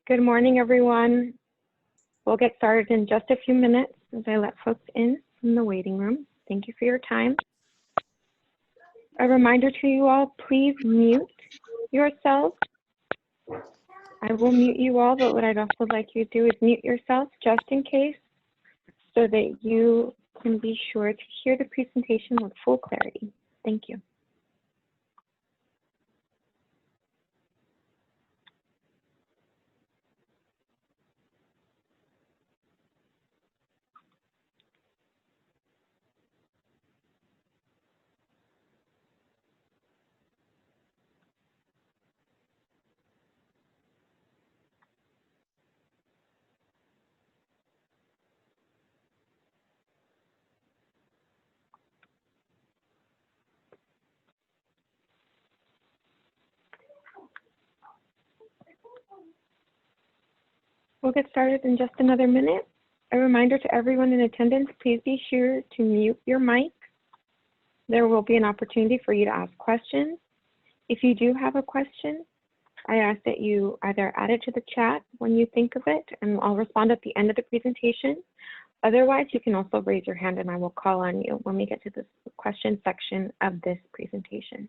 Good morning, everyone. We'll get started in just a few minutes as I let folks in from the waiting room. Thank you for your time. A reminder to you all, please mute yourselves. I will mute you all, but what I'd also like you to do is mute yourself just in case so that you can be sure to hear the presentation with full clarity. Thank you. We'll get started in just another minute. A reminder to everyone in attendance, please be sure to mute your mic. There will be an opportunity for you to ask questions. If you do have a question, I ask that you either add it to the chat when you think of it, and I'll respond at the end of the presentation. Otherwise, you can also raise your hand and I will call on you when we get to the question section of this presentation.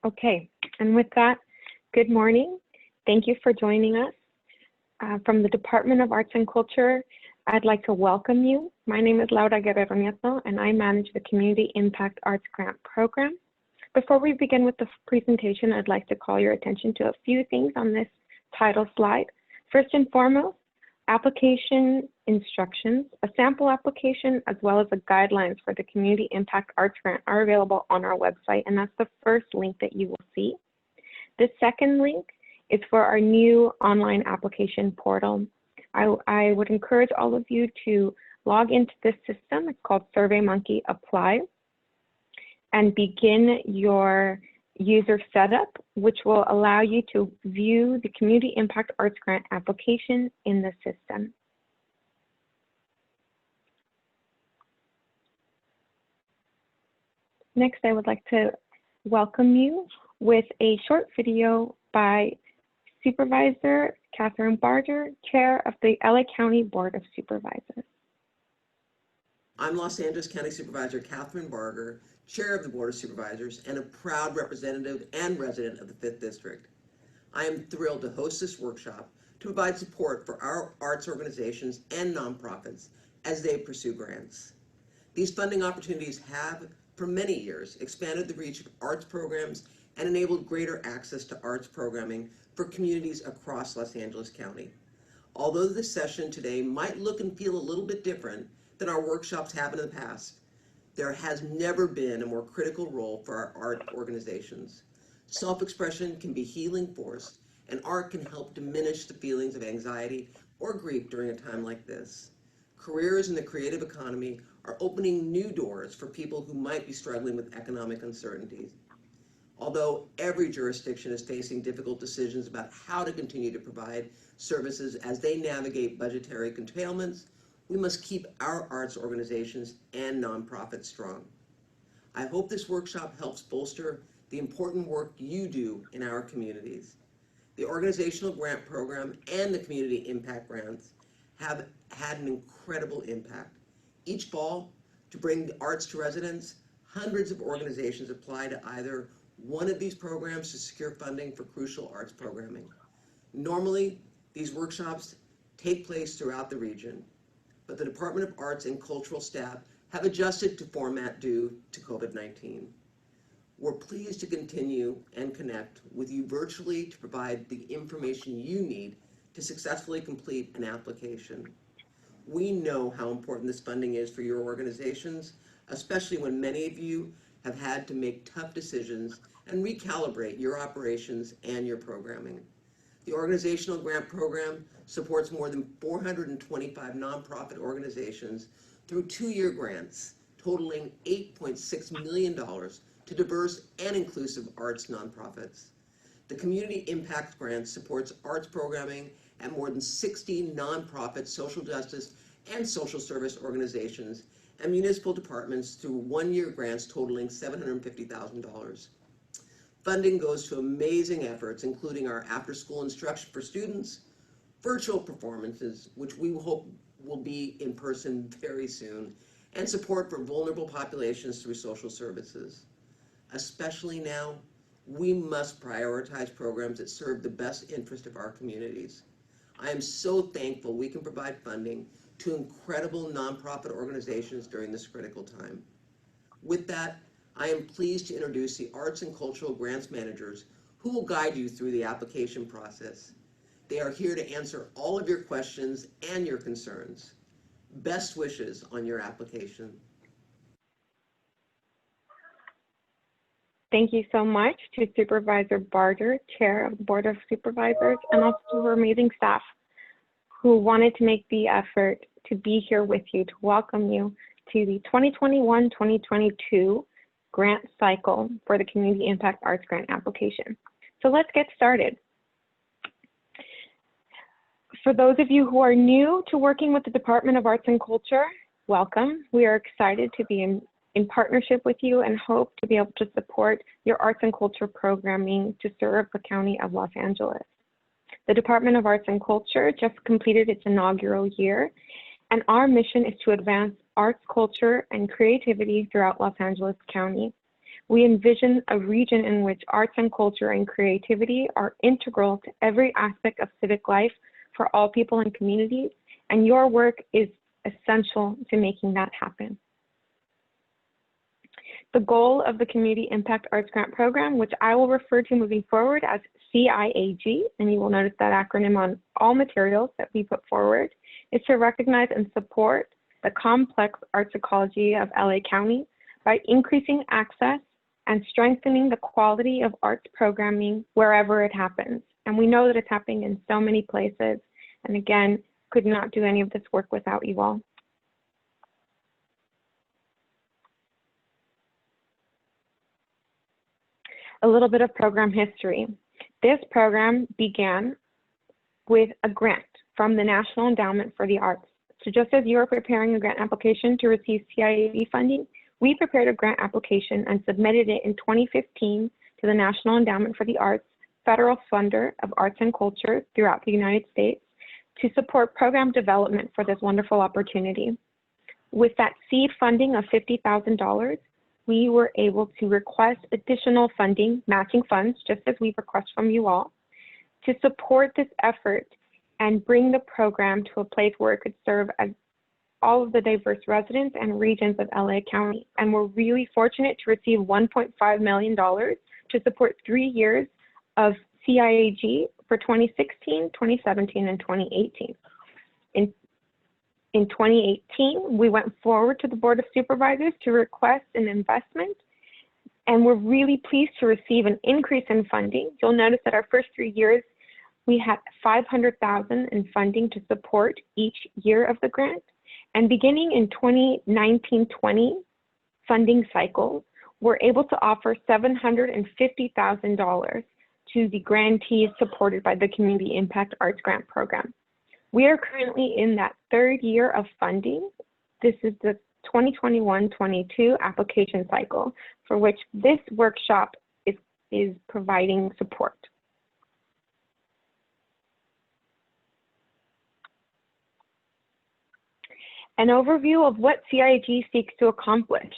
Okay, and with that, good morning. Thank you for joining us. From the Department of Arts and Culture, I'd like to welcome you. My name is Laura Guerrero Nieto, and I manage the Community Impact Arts Grant Program. Before we begin with the presentation, I'd like to call your attention to a few things on this title slide. First and foremost, application instructions, a sample application, as well as the guidelines for the Community Impact Arts Grant are available on our website, and that's the first link that you will see. The second link is for our new online application portal. I would encourage all of you to log into this system. It's called SurveyMonkey Apply, and begin your user setup, which will allow you to view the Community Impact Arts Grant application in the system. Next, I would like to welcome you with a short video by Supervisor Catherine Barger, Chair of the LA County Board of Supervisors. I'm Los Angeles County Supervisor Catherine Barger, Chair of the Board of Supervisors and a proud representative and resident of the 5th District. I am thrilled to host this workshop to provide support for our arts organizations and nonprofits as they pursue grants. These funding opportunities have, for many years, expanded the reach of arts programs and enabled greater access to arts programming for communities across Los Angeles County. Although this session today might look and feel a little bit different than our workshops have in the past, there has never been a more critical role for our art organizations. Self-expression can be healing force, and art can help diminish the feelings of anxiety or grief during a time like this. Careers in the creative economy are opening new doors for people who might be struggling with economic uncertainties. Although every jurisdiction is facing difficult decisions about how to continue to provide services as they navigate budgetary curtailments, we must keep our arts organizations and nonprofits strong. I hope this workshop helps bolster the important work you do in our communities. The Organizational Grant Program and the Community Impact Grants have had an incredible impact. Each fall, to bring the arts to residents, hundreds of organizations apply to either one of these programs to secure funding for crucial arts programming. Normally, these workshops take place throughout the region, but the Department of Arts and Cultural staff have adjusted to format due to COVID-19. We're pleased to continue and connect with you virtually to provide the information you need to successfully complete an application. We know how important this funding is for your organizations, especially when many of you have had to make tough decisions and recalibrate your operations and your programming. The Organizational Grant Program supports more than 425 nonprofit organizations through 2-year grants totaling $8.6 million to diverse and inclusive arts nonprofits. The Community Impact Grant supports arts programming at more than 60 nonprofit social justice and social service organizations and municipal departments through one-year grants totaling $750,000. Funding goes to amazing efforts, including our after-school instruction for students, virtual performances, which we hope will be in person very soon, and support for vulnerable populations through social services. Especially now, we must prioritize programs that serve the best interest of our communities. I am so thankful we can provide funding to incredible nonprofit organizations during this critical time. With that, I am pleased to introduce the Arts and Cultural Grants Managers who will guide you through the application process. They are here to answer all of your questions and your concerns. Best wishes on your application. Thank you so much to Supervisor Barger, Chair of the Board of Supervisors, and also to her amazing staff who wanted to make the effort to be here with you, to welcome you to the 2021-2022 grant cycle for the Community Impact Arts Grant application. So let's get started. For those of you who are new to working with the Department of Arts and Culture, welcome. We are excited to be in partnership with you and hope to be able to support your arts and culture programming to serve the County of Los Angeles. The Department of Arts and Culture just completed its inaugural year, and our mission is to advance arts, culture, and creativity throughout Los Angeles County. We envision a region in which arts and culture and creativity are integral to every aspect of civic life for all people and communities, and your work is essential to making that happen. The goal of the Community Impact Arts Grant Program, which I will refer to moving forward as CIAG, and you will notice that acronym on all materials that we put forward, is to recognize and support the complex arts ecology of LA County by increasing access and strengthening the quality of arts programming wherever it happens. And we know that it's happening in so many places. And again, could not do any of this work without you all. A little bit of program history. This program began with a grant from the National Endowment for the Arts. So just as you are preparing a grant application to receive CIAG funding, we prepared a grant application and submitted it in 2015 to the National Endowment for the Arts, federal funder of arts and culture throughout the United States, to support program development for this wonderful opportunity. With that seed funding of $50,000, we were able to request additional funding, matching funds, just as we request from you all, to support this effort and bring the program to a place where it could serve as all of the diverse residents and regions of LA County. And we're really fortunate to receive $1.5 million to support 3 years of CIAG for 2016, 2017, and 2018. In 2018, we went forward to the Board of Supervisors to request an investment, and we're really pleased to receive an increase in funding. You'll notice that our first 3 years, we had $500,000 in funding to support each year of the grant. And beginning in 2019-20 funding cycle, we're able to offer $750,000 to the grantees supported by the Community Impact Arts Grant Program. We are currently in that 3rd year of funding. This is the 2021-22 application cycle for which this workshop is providing support. An overview of what CIAG seeks to accomplish.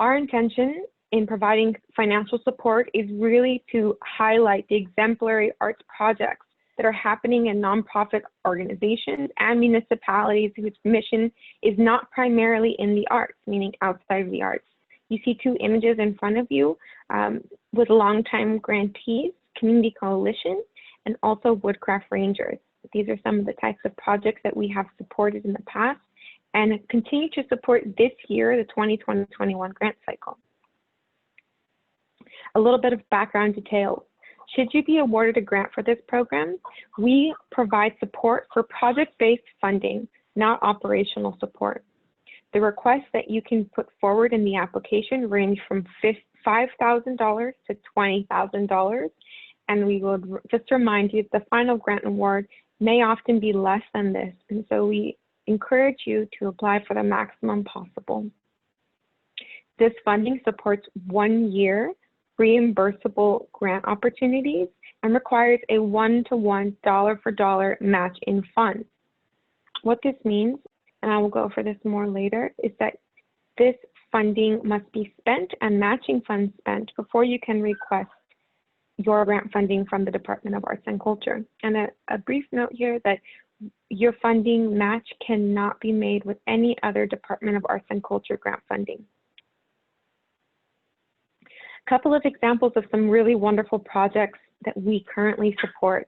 Our intention in providing financial support is really to highlight the exemplary arts projects that are happening in nonprofit organizations and municipalities whose mission is not primarily in the arts, meaning outside of the arts. You see 2 images in front of you with longtime grantees, Community Coalition, and also Woodcraft Rangers. These are some of the types of projects that we have supported in the past and continue to support this year, the 2020-21 grant cycle. A little bit of background details. Should you be awarded a grant for this program, we provide support for project-based funding, not operational support. The requests that you can put forward in the application range from $5,000 to $20,000. And we will just remind you that the final grant award may often be less than this. And so we encourage you to apply for the maximum possible. This funding supports 1 year reimbursable grant opportunities and requires a 1-to-1 dollar-for-dollar match in funds. What this means, and I will go over this more later, is that this funding must be spent and matching funds spent before you can request your grant funding from the Department of Arts and Culture. And a brief note here that your funding match cannot be made with any other Department of Arts and Culture grant funding. A couple of examples of some really wonderful projects that we currently support.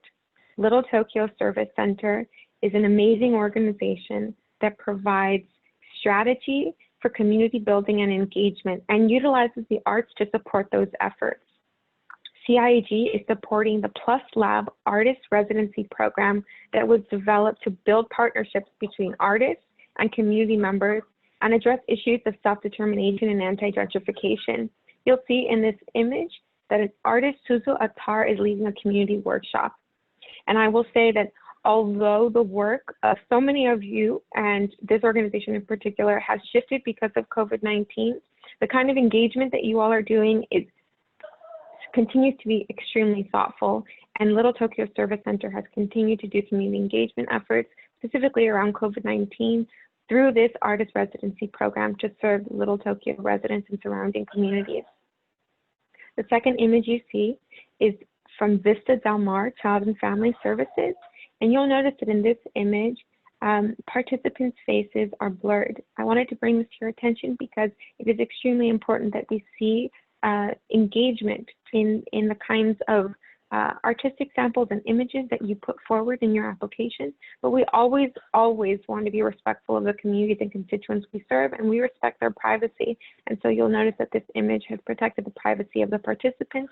Little Tokyo Service Center is an amazing organization that provides strategy for community building and engagement and utilizes the arts to support those efforts. CIAG is supporting the Plus Lab Artist Residency Program that was developed to build partnerships between artists and community members and address issues of self-determination and anti-gentrification. You'll see in this image that an artist, Suzu Attar, is leading a community workshop. And I will say that although the work of so many of you and this organization in particular has shifted because of COVID-19, the kind of engagement that you all are doing continues to be extremely thoughtful. And Little Tokyo Service Center has continued to do community engagement efforts, specifically around COVID-19, through this artist residency program to serve Little Tokyo residents and surrounding communities. The second image you see is from Vista Del Mar Child and Family Services. And you'll notice that in this image, participants' faces are blurred. I wanted to bring this to your attention because it is extremely important that we see engagement in the kinds of artistic samples and images that you put forward in your application. But we always want to be respectful of the communities and constituents we serve, and we respect their privacy. And so you'll notice that this image has protected the privacy of the participants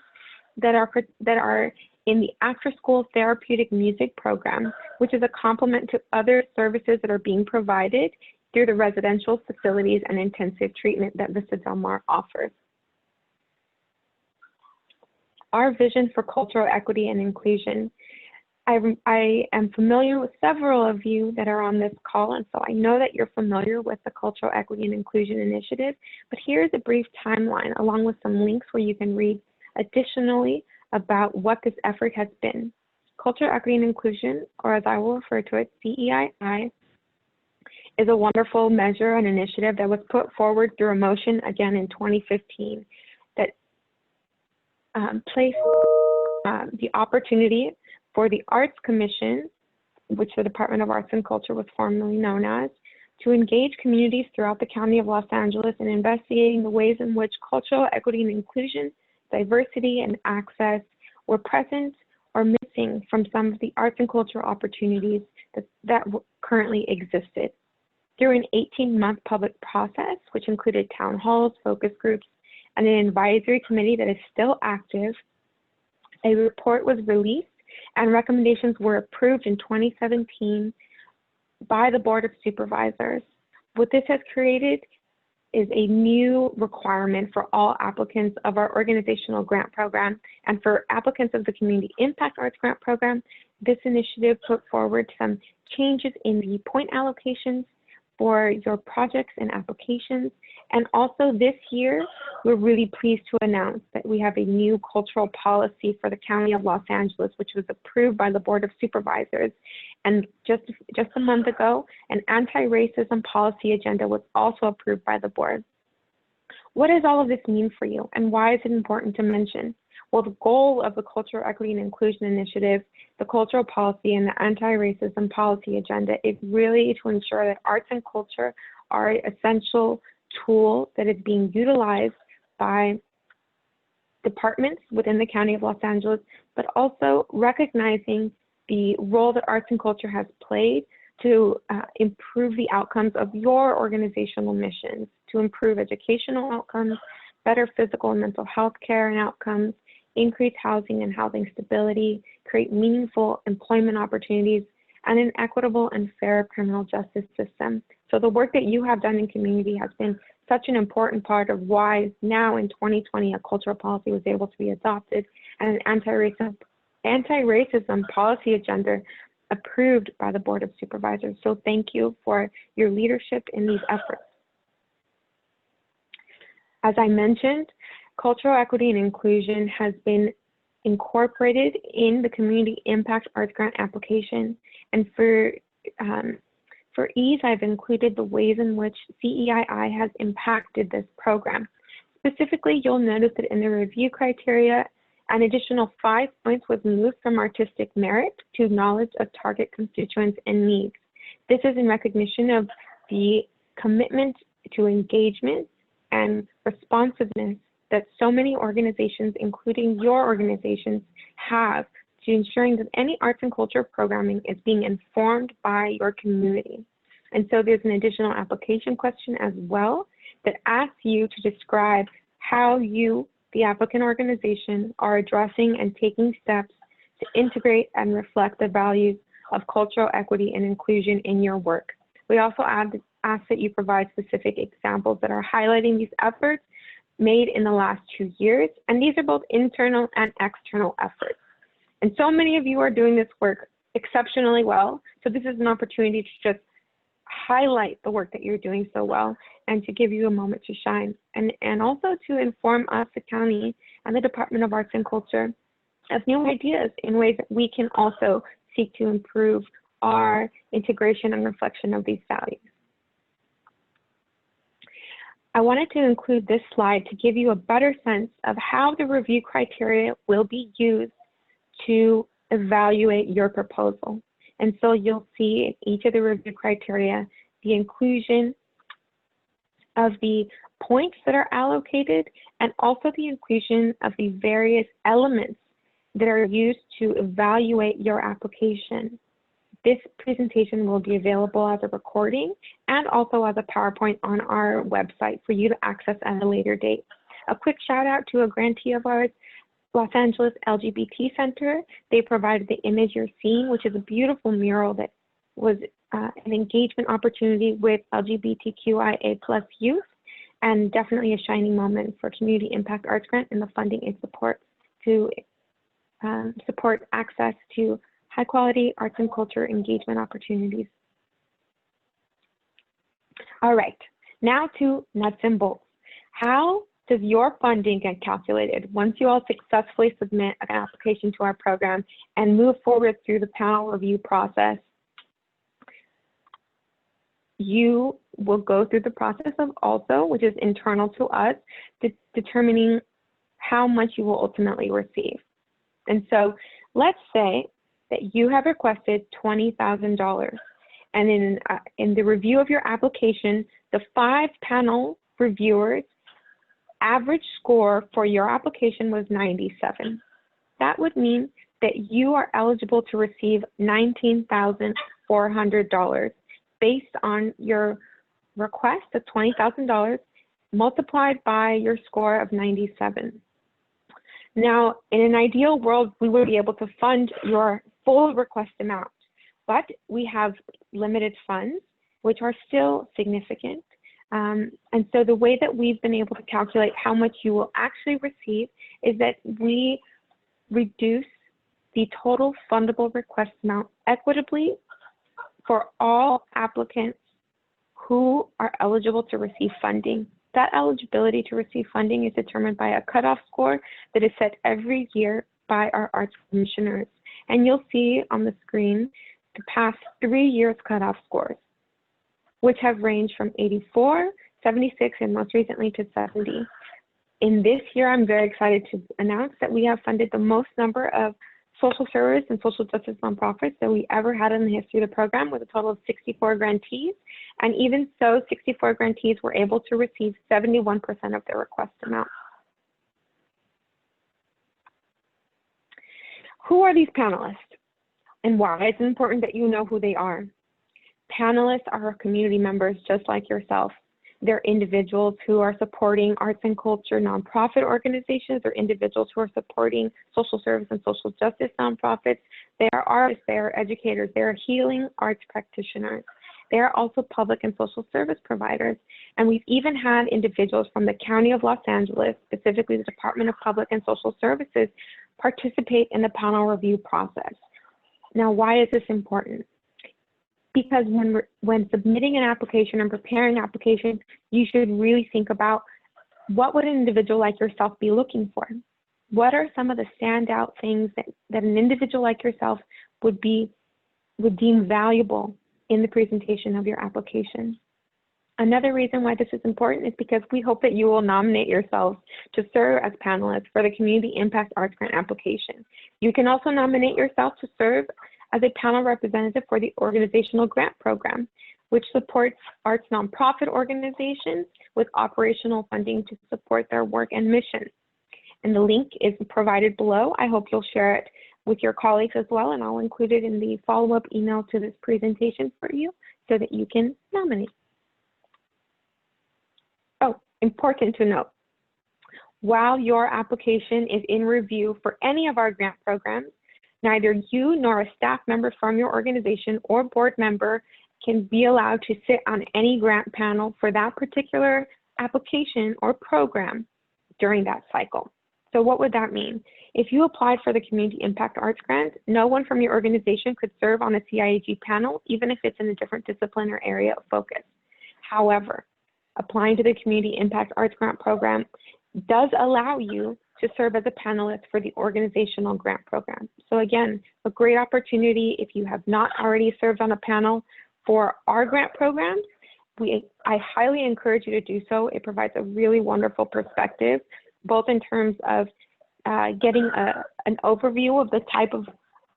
that are in the after-school therapeutic music program, which is a complement to other services that are being provided through the residential facilities and intensive treatment that Vista Del Mar offers. Our vision for cultural equity and inclusion. I am familiar with several of you that are on this call, and so I know that you're familiar with the Cultural Equity and Inclusion Initiative, but here's a brief timeline along with some links where you can read additionally about what this effort has been. Cultural Equity and Inclusion, or as I will refer to it, CEII, is a wonderful measure and initiative that was put forward through a motion again in 2015 that placed the opportunity for the Arts Commission, which the Department of Arts and Culture was formerly known as, to engage communities throughout the County of Los Angeles in investigating the ways in which cultural equity and inclusion, diversity, and access were present or missing from some of the arts and cultural opportunities that currently existed. Through an 18-month public process, which included town halls, focus groups, and an advisory committee that is still active, a report was released and recommendations were approved in 2017 by the Board of Supervisors. What this has created is a new requirement for all applicants of our organizational grant program, and for applicants of the Community Impact Arts Grant Program, this initiative put forward some changes in the point allocations for your projects and applications. And also this year, we're really pleased to announce that we have a new cultural policy for the County of Los Angeles, which was approved by the Board of Supervisors. And just a month ago, an anti-racism policy agenda was also approved by the board. What does all of this mean for you, and why is it important to mention? Well, the goal of the Cultural Equity and Inclusion Initiative, the cultural policy, and the anti-racism policy agenda is really to ensure that arts and culture are an essential tool that is being utilized by departments within the County of Los Angeles, but also recognizing the role that arts and culture has played to improve the outcomes of your organizational missions, to improve educational outcomes, better physical and mental health care and outcomes, increase housing and housing stability, create meaningful employment opportunities, and an equitable and fair criminal justice system. So the work that you have done in community has been such an important part of why now in 2020 a cultural policy was able to be adopted and an anti-racism policy agenda approved by the Board of Supervisors. So thank you for your leadership in these efforts. As I mentioned, cultural equity and inclusion has been incorporated in the Community Impact Arts Grant application. And for ease, I've included the ways in which CEII has impacted this program. Specifically, you'll notice that in the review criteria, an additional 5 points was moved from artistic merit to knowledge of target constituents and needs. This is in recognition of the commitment to engagement and responsiveness that so many organizations, including your organizations, have to ensuring that any arts and culture programming is being informed by your community. And so there's an additional application question as well that asks you to describe how you, the applicant organization, are addressing and taking steps to integrate and reflect the values of cultural equity and inclusion in your work. We also ask that you provide specific examples that are highlighting these efforts made in the last 2 years, and these are both internal and external efforts. And so many of you are doing this work exceptionally well, so this is an opportunity to just highlight the work that you're doing so well and to give you a moment to shine, and also to inform us, the county and the Department of Arts and Culture, of new ideas in ways that we can also seek to improve our integration and reflection of these values. I wanted to include this slide to give you a better sense of how the review criteria will be used to evaluate your proposal. And so you'll see in each of the review criteria the inclusion of the points that are allocated and also the inclusion of the various elements that are used to evaluate your application. This presentation will be available as a recording and also as a PowerPoint on our website for you to access at a later date. A quick shout out to a grantee of ours, Los Angeles LGBT Center. They provided the image you're seeing, which is a beautiful mural that was an engagement opportunity with LGBTQIA+ youth, and definitely a shining moment for Community Impact Arts Grant and the funding it supports to support access to high quality arts and culture engagement opportunities. All right, now to nuts and bolts. How does your funding get calculated once you all successfully submit an application to our program and move forward through the panel review process? You will go through the process of also, which is internal to us, determining how much you will ultimately receive. And so let's say that you have requested $20,000, and in the review of your application, the 5 panel reviewers average score for your application was 97. That would mean that you are eligible to receive $19,400 based on your request of $20,000 multiplied by your score of 97. Now, in an ideal world, we would be able to fund your full request amount, but we have limited funds, which are still significant. And so the way that we've been able to calculate how much you will actually receive is that we reduce the total fundable request amount equitably for all applicants who are eligible to receive funding. That eligibility to receive funding is determined by a cutoff score that is set every year by our arts commissioners. And you'll see on the screen the past 3 years cutoff scores, which have ranged from 84, 76, and most recently to 70. In this year, I'm very excited to announce that we have funded the most number of social service and social justice nonprofits that we ever had in the history of the program, with a total of 64 grantees. And even so, 64 grantees were able to receive 71% of their request amount. Who are these panelists and why? It's important that you know who they are. Panelists are community members just like yourself. They're individuals who are supporting arts and culture nonprofit organizations, or individuals who are supporting social service and social justice nonprofits. They are artists, they are educators, they are healing arts practitioners. they're also public and social service providers. And we've even had individuals from the County of Los Angeles, specifically the Department of Public and Social Services, participate in the panel review process. Now, why is this important? Because when submitting an application and preparing an application, you should really think about what would an individual like yourself be looking for? What are some of the standout things that an individual like yourself would deem valuable in the presentation of your application? Another reason why this is important is because we hope that you will nominate yourselves to serve as panelists for the Community Impact Arts Grant application. You can also nominate yourself to serve as a panel representative for the Organizational Grant Program, which supports arts nonprofit organizations with operational funding to support their work and mission. And the link is provided below. I hope you'll share it with your colleagues as well, and I'll include it in the follow-up email to this presentation for you so that you can nominate. Oh, important to note, while your application is in review for any of our grant programs, neither you nor a staff member from your organization or board member can be allowed to sit on any grant panel for that particular application or program during that cycle. So what would that mean? If you applied for the Community Impact Arts Grant, no one from your organization could serve on a CIAG panel, even if it's in a different discipline or area of focus. However, applying to the Community Impact Arts Grant Program does allow you to serve as a panelist for the Organizational Grant Program. So again, a great opportunity if you have not already served on a panel for our grant programs. I highly encourage you to do so. It provides a really wonderful perspective, both in terms of getting an overview of the type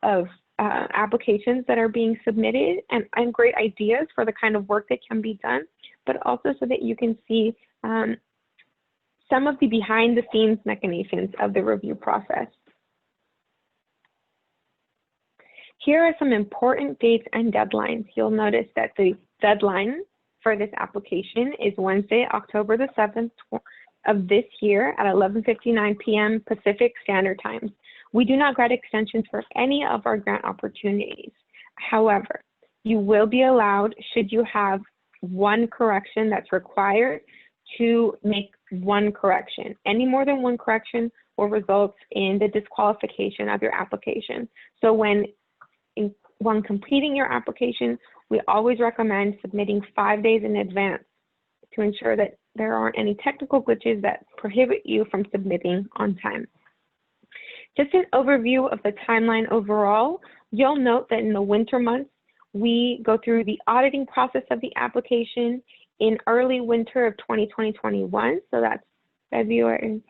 of applications that are being submitted and great ideas for the kind of work that can be done, but also so that you can see some of the behind the scenes machinations of the review process. Here are some important dates and deadlines. You'll notice that the deadline for this application is Wednesday, October the 7th of this year at 11:59 p.m. Pacific Standard Time. We do not grant extensions for any of our grant opportunities. However, you will be allowed, should you have one correction that's required, to make one correction. Any more than one correction will result in the disqualification of your application. So when completing your application, we always recommend submitting 5 days in advance to ensure that there aren't any technical glitches that prohibit you from submitting on time. Just an overview of the timeline overall, you'll note that in the winter months, we go through the auditing process of the application in early winter of 2020-21. So that's February,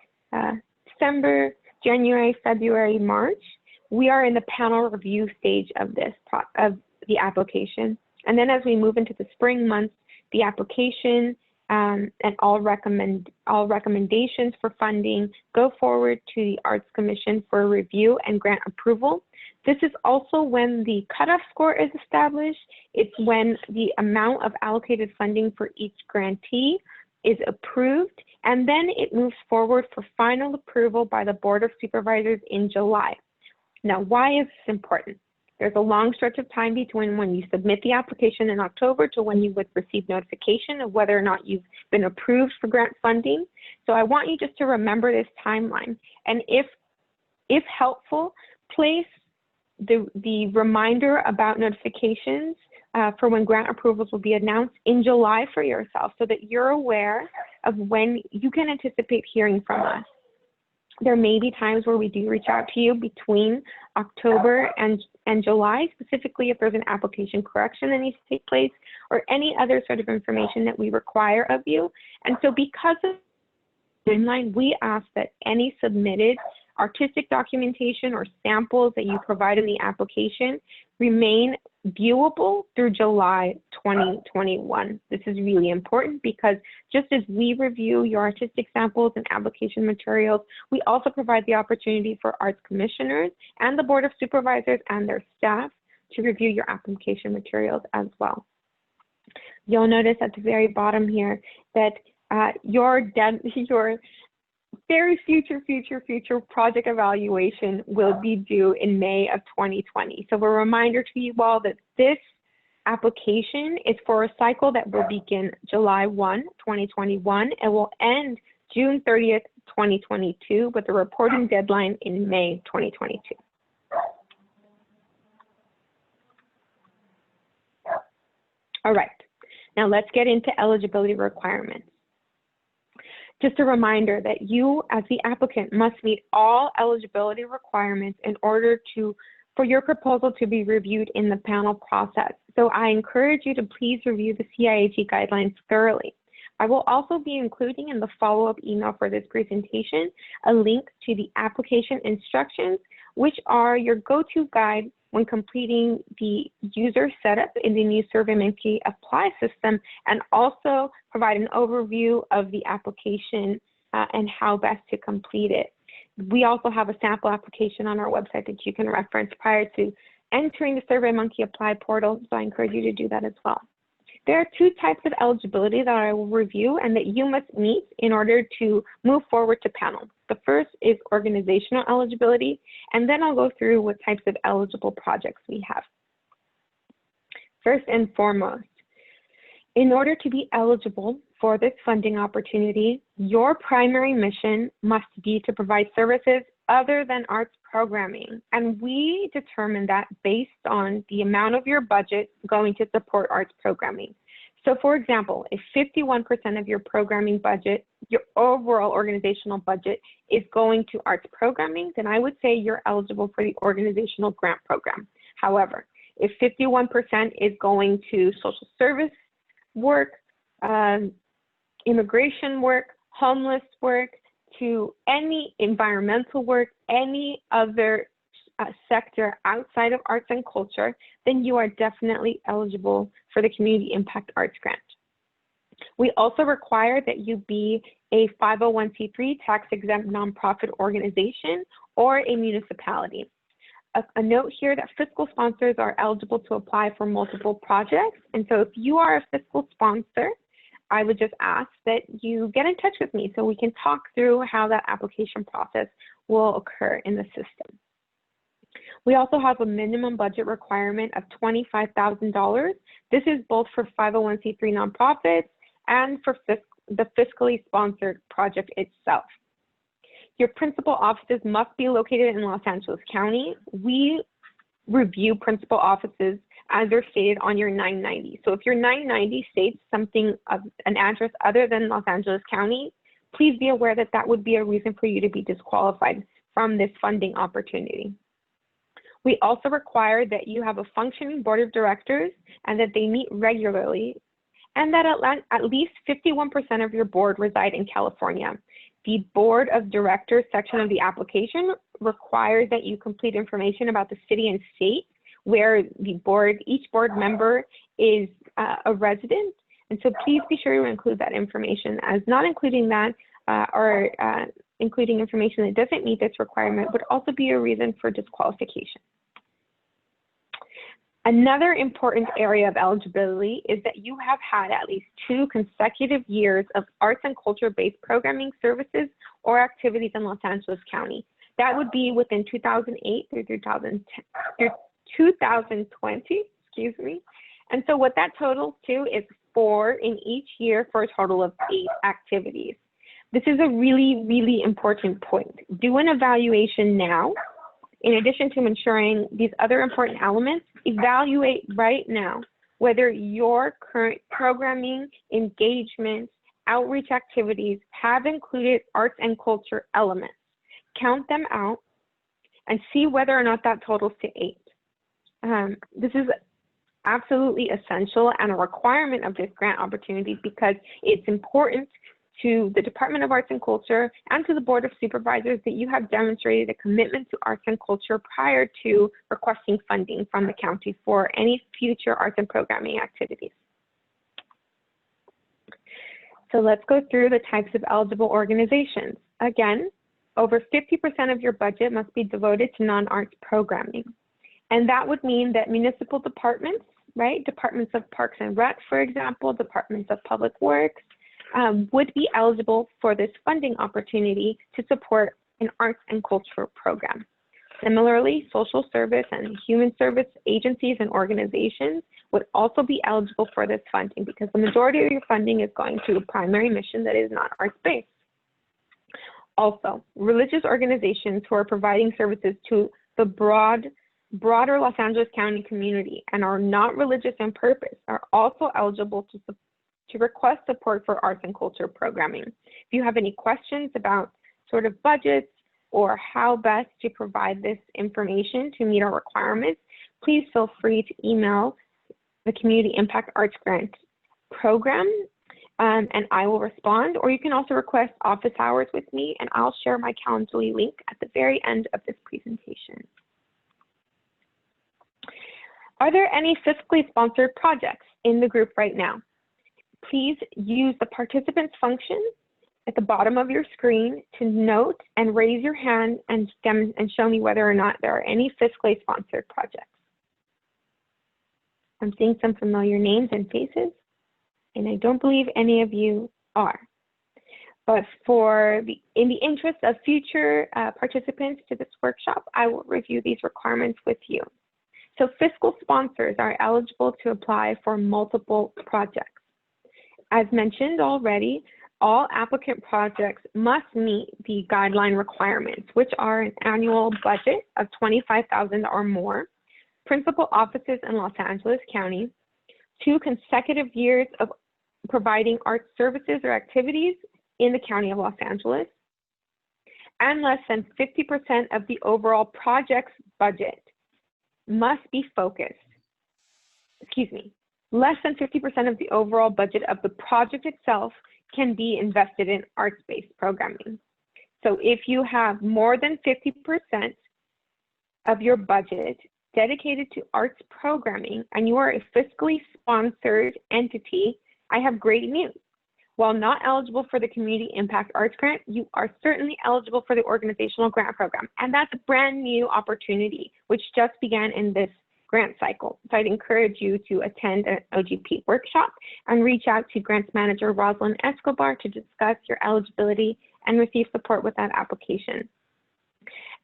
December, January, February, March. We are in the panel review stage of the application. And then as we move into the spring months, the application and all recommendations for funding go forward to the Arts Commission for review and grant approval. This is also when the cutoff score is established. It's when the amount of allocated funding for each grantee is approved, and then it moves forward for final approval by the Board of Supervisors in July. Now, why is this important? There's a long stretch of time between when you submit the application in October to when you would receive notification of whether or not you've been approved for grant funding. So I want you just to remember this timeline. And if helpful, place the reminder about notifications for when grant approvals will be announced in July for yourself so that you're aware of when you can anticipate hearing from us. There may be times where we do reach out to you between October and July, specifically if there's an application correction that needs to take place or any other sort of information that we require of you. And so because of the timeline, we ask that any submitted artistic documentation or samples that you provide in the application remain viewable through July 2021. This is really important because just as we review your artistic samples and application materials, we also provide the opportunity for arts commissioners and the Board of Supervisors and their staff to review your application materials as well. You'll notice at the very bottom here that your very future project evaluation will be due in May of 2020. So a reminder to you all that this application is for a cycle that will begin July 1, 2021, and will end June 30th, 2022, with a reporting deadline in May 2022. All right, now let's get into eligibility requirements. Just a reminder that you, as the applicant, must meet all eligibility requirements in order for your proposal to be reviewed in the panel process. So I encourage you to please review the CIAG guidelines thoroughly. I will also be including in the follow-up email for this presentation a link to the application instructions, which are your go-to guide when completing the user setup in the new SurveyMonkey Apply system, and also provide an overview of the application and how best to complete it. We also have a sample application on our website that you can reference prior to entering the SurveyMonkey Apply portal, so I encourage you to do that as well. There are two types of eligibility that I will review and that you must meet in order to move forward to panel. The first is organizational eligibility, and then I'll go through what types of eligible projects we have. First and foremost, in order to be eligible for this funding opportunity, your primary mission must be to provide services other than arts programming. And we determine that based on the amount of your budget going to support arts programming. So for example, if 51% of your programming budget, your overall organizational budget, is going to arts programming, then I would say you're eligible for the organizational grant program. However, if 51% is going to social service work, immigration work, homeless work, to any environmental work, any other sector outside of arts and culture, then you are definitely eligible for the Community Impact Arts Grant. We also require that you be a 501c3 tax-exempt nonprofit organization or a municipality. A note here that fiscal sponsors are eligible to apply for multiple projects. And so if you are a fiscal sponsor, I would just ask that you get in touch with me so we can talk through how that application process will occur in the system. We also have a minimum budget requirement of $25,000. This is both for 501c3 nonprofits and for the fiscally sponsored project itself. Your principal offices must be located in Los Angeles County. We review principal offices as they're stated on your 990. So if your 990 states something of an address other than Los Angeles County, please be aware that that would be a reason for you to be disqualified from this funding opportunity. We also require that you have a functioning board of directors and that they meet regularly, and that at least 51% of your board reside in California. The board of directors section of the application requires that you complete information about the city and state where each board member is a resident. And so please be sure to include that information, as not including that or including information that doesn't meet this requirement would also be a reason for disqualification. Another important area of eligibility is that you have had at least 2 consecutive years of arts and culture-based programming services or activities in Los Angeles County. That would be within 2008 through 2020, excuse me. And so what that totals to is 4 in each year for a total of 8 activities. This is a really, really important point. Do an evaluation now. In addition to ensuring these other important elements, evaluate right now whether your current programming, engagement, outreach activities have included arts and culture elements. Count them out and see whether or not that totals to 8. This is absolutely essential and a requirement of this grant opportunity because it's important to the Department of Arts and Culture and to the Board of Supervisors that you have demonstrated a commitment to arts and culture prior to requesting funding from the county for any future arts and programming activities. So let's go through the types of eligible organizations. Again, over 50% of your budget must be devoted to non-arts programming. And that would mean that municipal departments, right? Departments of Parks and Rec, for example, departments of Public Works, would be eligible for this funding opportunity to support an arts and culture program. Similarly, social service and human service agencies and organizations would also be eligible for this funding because the majority of your funding is going to a primary mission that is not arts-based. Also, religious organizations who are providing services to the broader Los Angeles County community and are not religious in purpose are also eligible to request support for arts and culture programming. If you have any questions about sort of budgets or how best to provide this information to meet our requirements, please feel free to email the Community Impact Arts Grant Program and I will respond, or you can also request office hours with me and I'll share my Calendly link at the very end of this presentation. Are there any fiscally sponsored projects in the group right now? Please use the participants function at the bottom of your screen to note and raise your hand and show me whether or not there are any fiscally sponsored projects. I'm seeing some familiar names and faces, and I don't believe any of you are. But in the interest of future participants to this workshop, I will review these requirements with you. So fiscal sponsors are eligible to apply for multiple projects. As mentioned already, all applicant projects must meet the guideline requirements, which are an annual budget of $25,000 or more, principal offices in Los Angeles County, 2 consecutive years of providing arts services or activities in the County of Los Angeles, and less than 50% of the overall project's budget must be focused. Less than 50% of the overall budget of the project itself can be invested in arts-based programming. So if you have more than 50% of your budget dedicated to arts programming and you are a fiscally sponsored entity, I have great news. While not eligible for the Community Impact Arts Grant, you are certainly eligible for the Organizational Grant Program. And that's a brand new opportunity, which just began in this grant cycle. So I'd encourage you to attend an OGP workshop and reach out to Grants Manager Rosalind Escobar to discuss your eligibility and receive support with that application.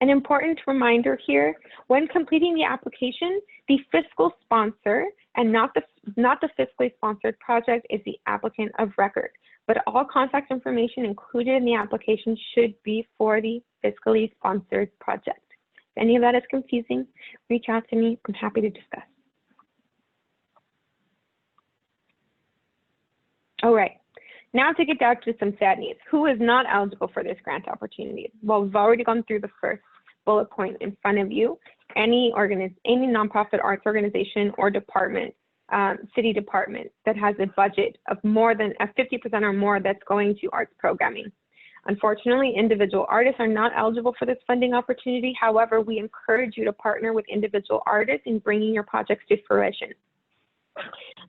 An important reminder here, when completing the application, the fiscal sponsor and not the fiscally sponsored project is the applicant of record, but all contact information included in the application should be for the fiscally sponsored project. If any of that is confusing, reach out to me. I'm happy to discuss. All right, now to get down to some sad news. Who is not eligible for this grant opportunity? Well, we've already gone through the first bullet point in front of you. Any nonprofit arts organization or department, city department that has a budget of more than 50% or more that's going to arts programming. Unfortunately, individual artists are not eligible for this funding opportunity. However, we encourage you to partner with individual artists in bringing your projects to fruition.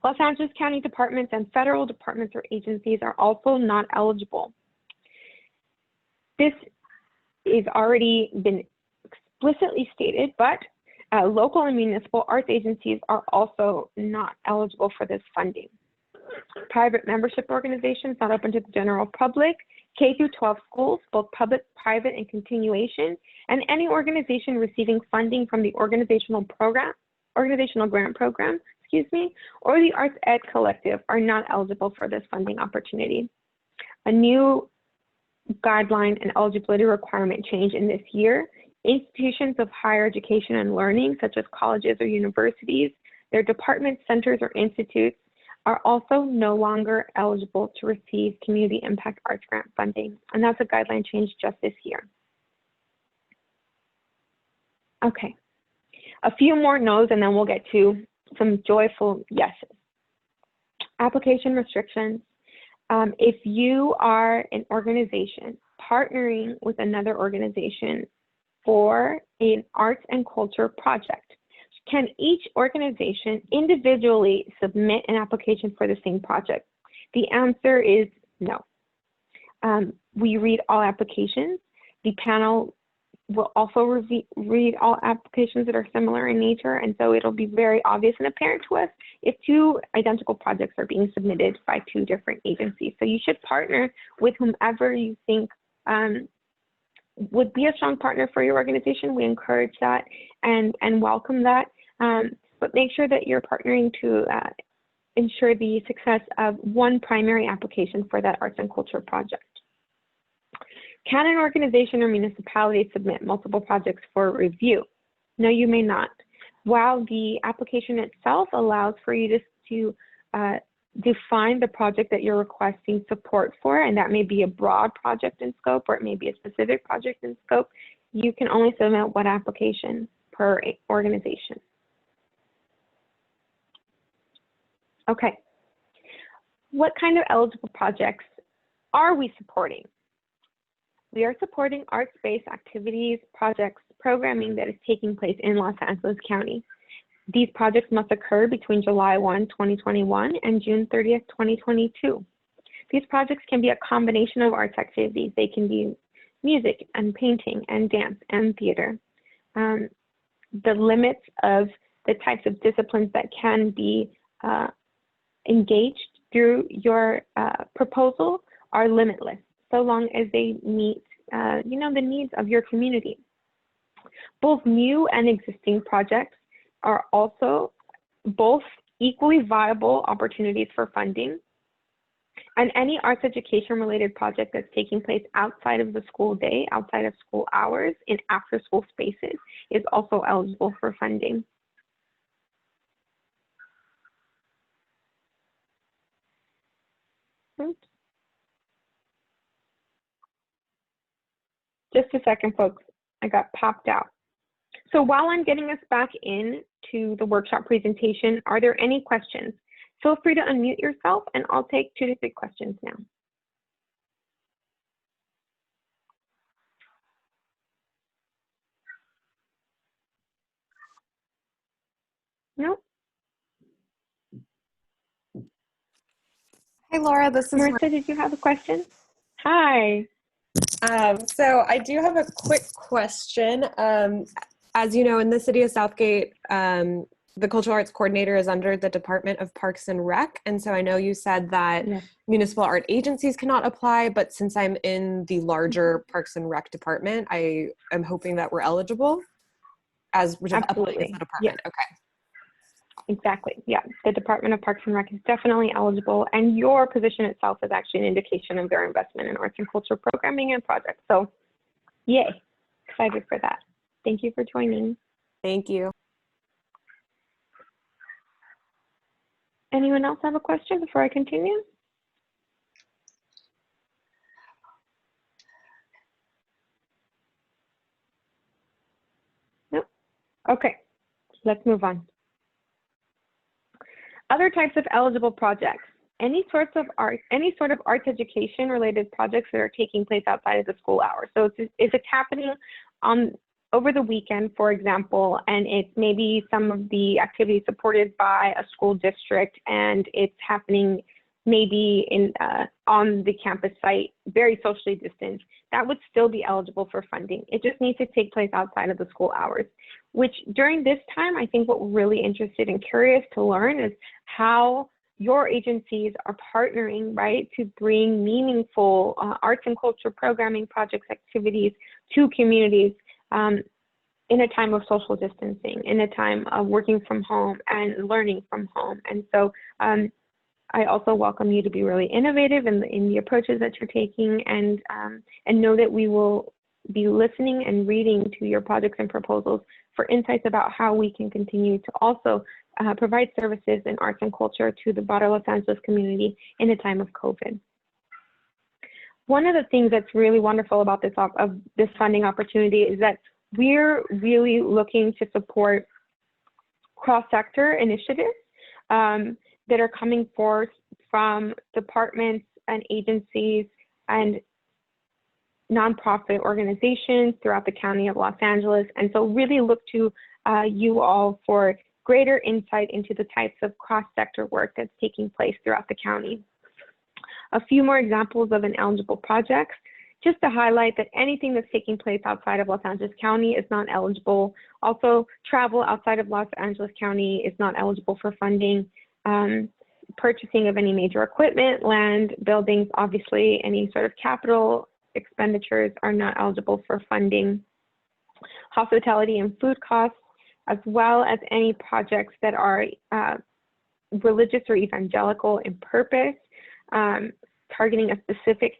Los Angeles County departments and federal departments or agencies are also not eligible. This is already been explicitly stated, but local and municipal arts agencies are also not eligible for this funding. Private membership organizations not open to the general public, K through 12 schools, both public, private, and continuation, and any organization receiving funding from the organizational grant program, or the Arts Ed Collective are not eligible for this funding opportunity. A new guideline and eligibility requirement change in this year. Institutions of higher education and learning, such as colleges or universities, their departments, centers, or institutes are also no longer eligible to receive Community Impact Arts Grant funding. And that's a guideline change just this year. Okay, a few more no's and then we'll get to some joyful yeses. Application restrictions. If you are an organization partnering with another organization for an arts and culture project, can each organization individually submit an application for the same project? The answer is no. We read all applications. The panel will also read all applications that are similar in nature, and so it'll be very obvious and apparent to us if 2 identical projects are being submitted by 2 different agencies. So you should partner with whomever you think would be a strong partner for your organization. We encourage that and welcome that. But but make sure that you're partnering to ensure the success of one primary application for that arts and culture project. Can an organization or municipality submit multiple projects for review? No, you may not. While the application itself allows for you to define the project that you're requesting support for, and that may be a broad project in scope or it may be a specific project in scope, you can only submit one application per organization. Okay, what kind of eligible projects are we supporting? We are supporting arts-based activities, projects, programming that is taking place in Los Angeles County. These projects must occur between July 1, 2021 and June 30th, 2022. These projects can be a combination of arts activities. They can be music and painting and dance and theater. The limits of the types of disciplines that can be engaged through your proposal are limitless, so long as they meet the needs of your community. Both new and existing projects are also both equally viable opportunities for funding. And any arts education related project that's taking place outside of the school day, outside of school hours, in after school spaces is also eligible for funding. Oops. Just a second, folks. I got popped out. So while I'm getting us back into the workshop presentation, are there any questions? Feel free to unmute yourself and I'll take 2 to 3 questions now. No? Hi, Laura, this is Marissa, did you have a question? Hi. So I do have a quick question. As you know, in the city of Southgate, the Cultural Arts Coordinator is under the Department of Parks and Rec. And so I know you said that municipal art agencies cannot apply, but since I'm in the larger Parks and Rec department, I am hoping that we're eligible as Absolutely. the department. Yes. Okay. Exactly. Yeah. The Department of Parks and Rec is definitely eligible, and your position itself is actually an indication of their investment in arts and culture programming and projects. So, yay. Excited for that. Thank you for joining. Thank you. Anyone else have a question before I continue? No? Okay. Let's move on. Other types of eligible projects. Any sort of arts education related projects that are taking place outside of the school hours. So if it's happening over the weekend, for example, and it's maybe some of the activities supported by a school district and it's happening maybe on the campus site, very socially distanced, that would still be eligible for funding. It just needs to take place outside of the school hours, which during this time, I think what we're really interested and curious to learn is how your agencies are partnering, right, to bring meaningful arts and culture programming projects, activities to communities in a time of social distancing, in a time of working from home and learning from home. And so I also welcome you to be really innovative in the approaches that you're taking, and know that we will be listening and reading to your projects and proposals for insights about how we can continue to also provide services in arts and culture to the broader Los Angeles community in a time of COVID. One of the things that's really wonderful about this funding opportunity is that we're really looking to support cross-sector initiatives that are coming forth from departments and agencies and nonprofit organizations throughout the county of Los Angeles. And so really look to you all for greater insight into the types of cross-sector work that's taking place throughout the county. A few more examples of an eligible projects, just to highlight that anything that's taking place outside of Los Angeles County is not eligible. Also, travel outside of Los Angeles County is not eligible for funding. Purchasing of any major equipment, land, buildings, obviously any sort of capital expenditures are not eligible for funding. Hospitality and food costs, as well as any projects that are religious or evangelical in purpose, targeting a specific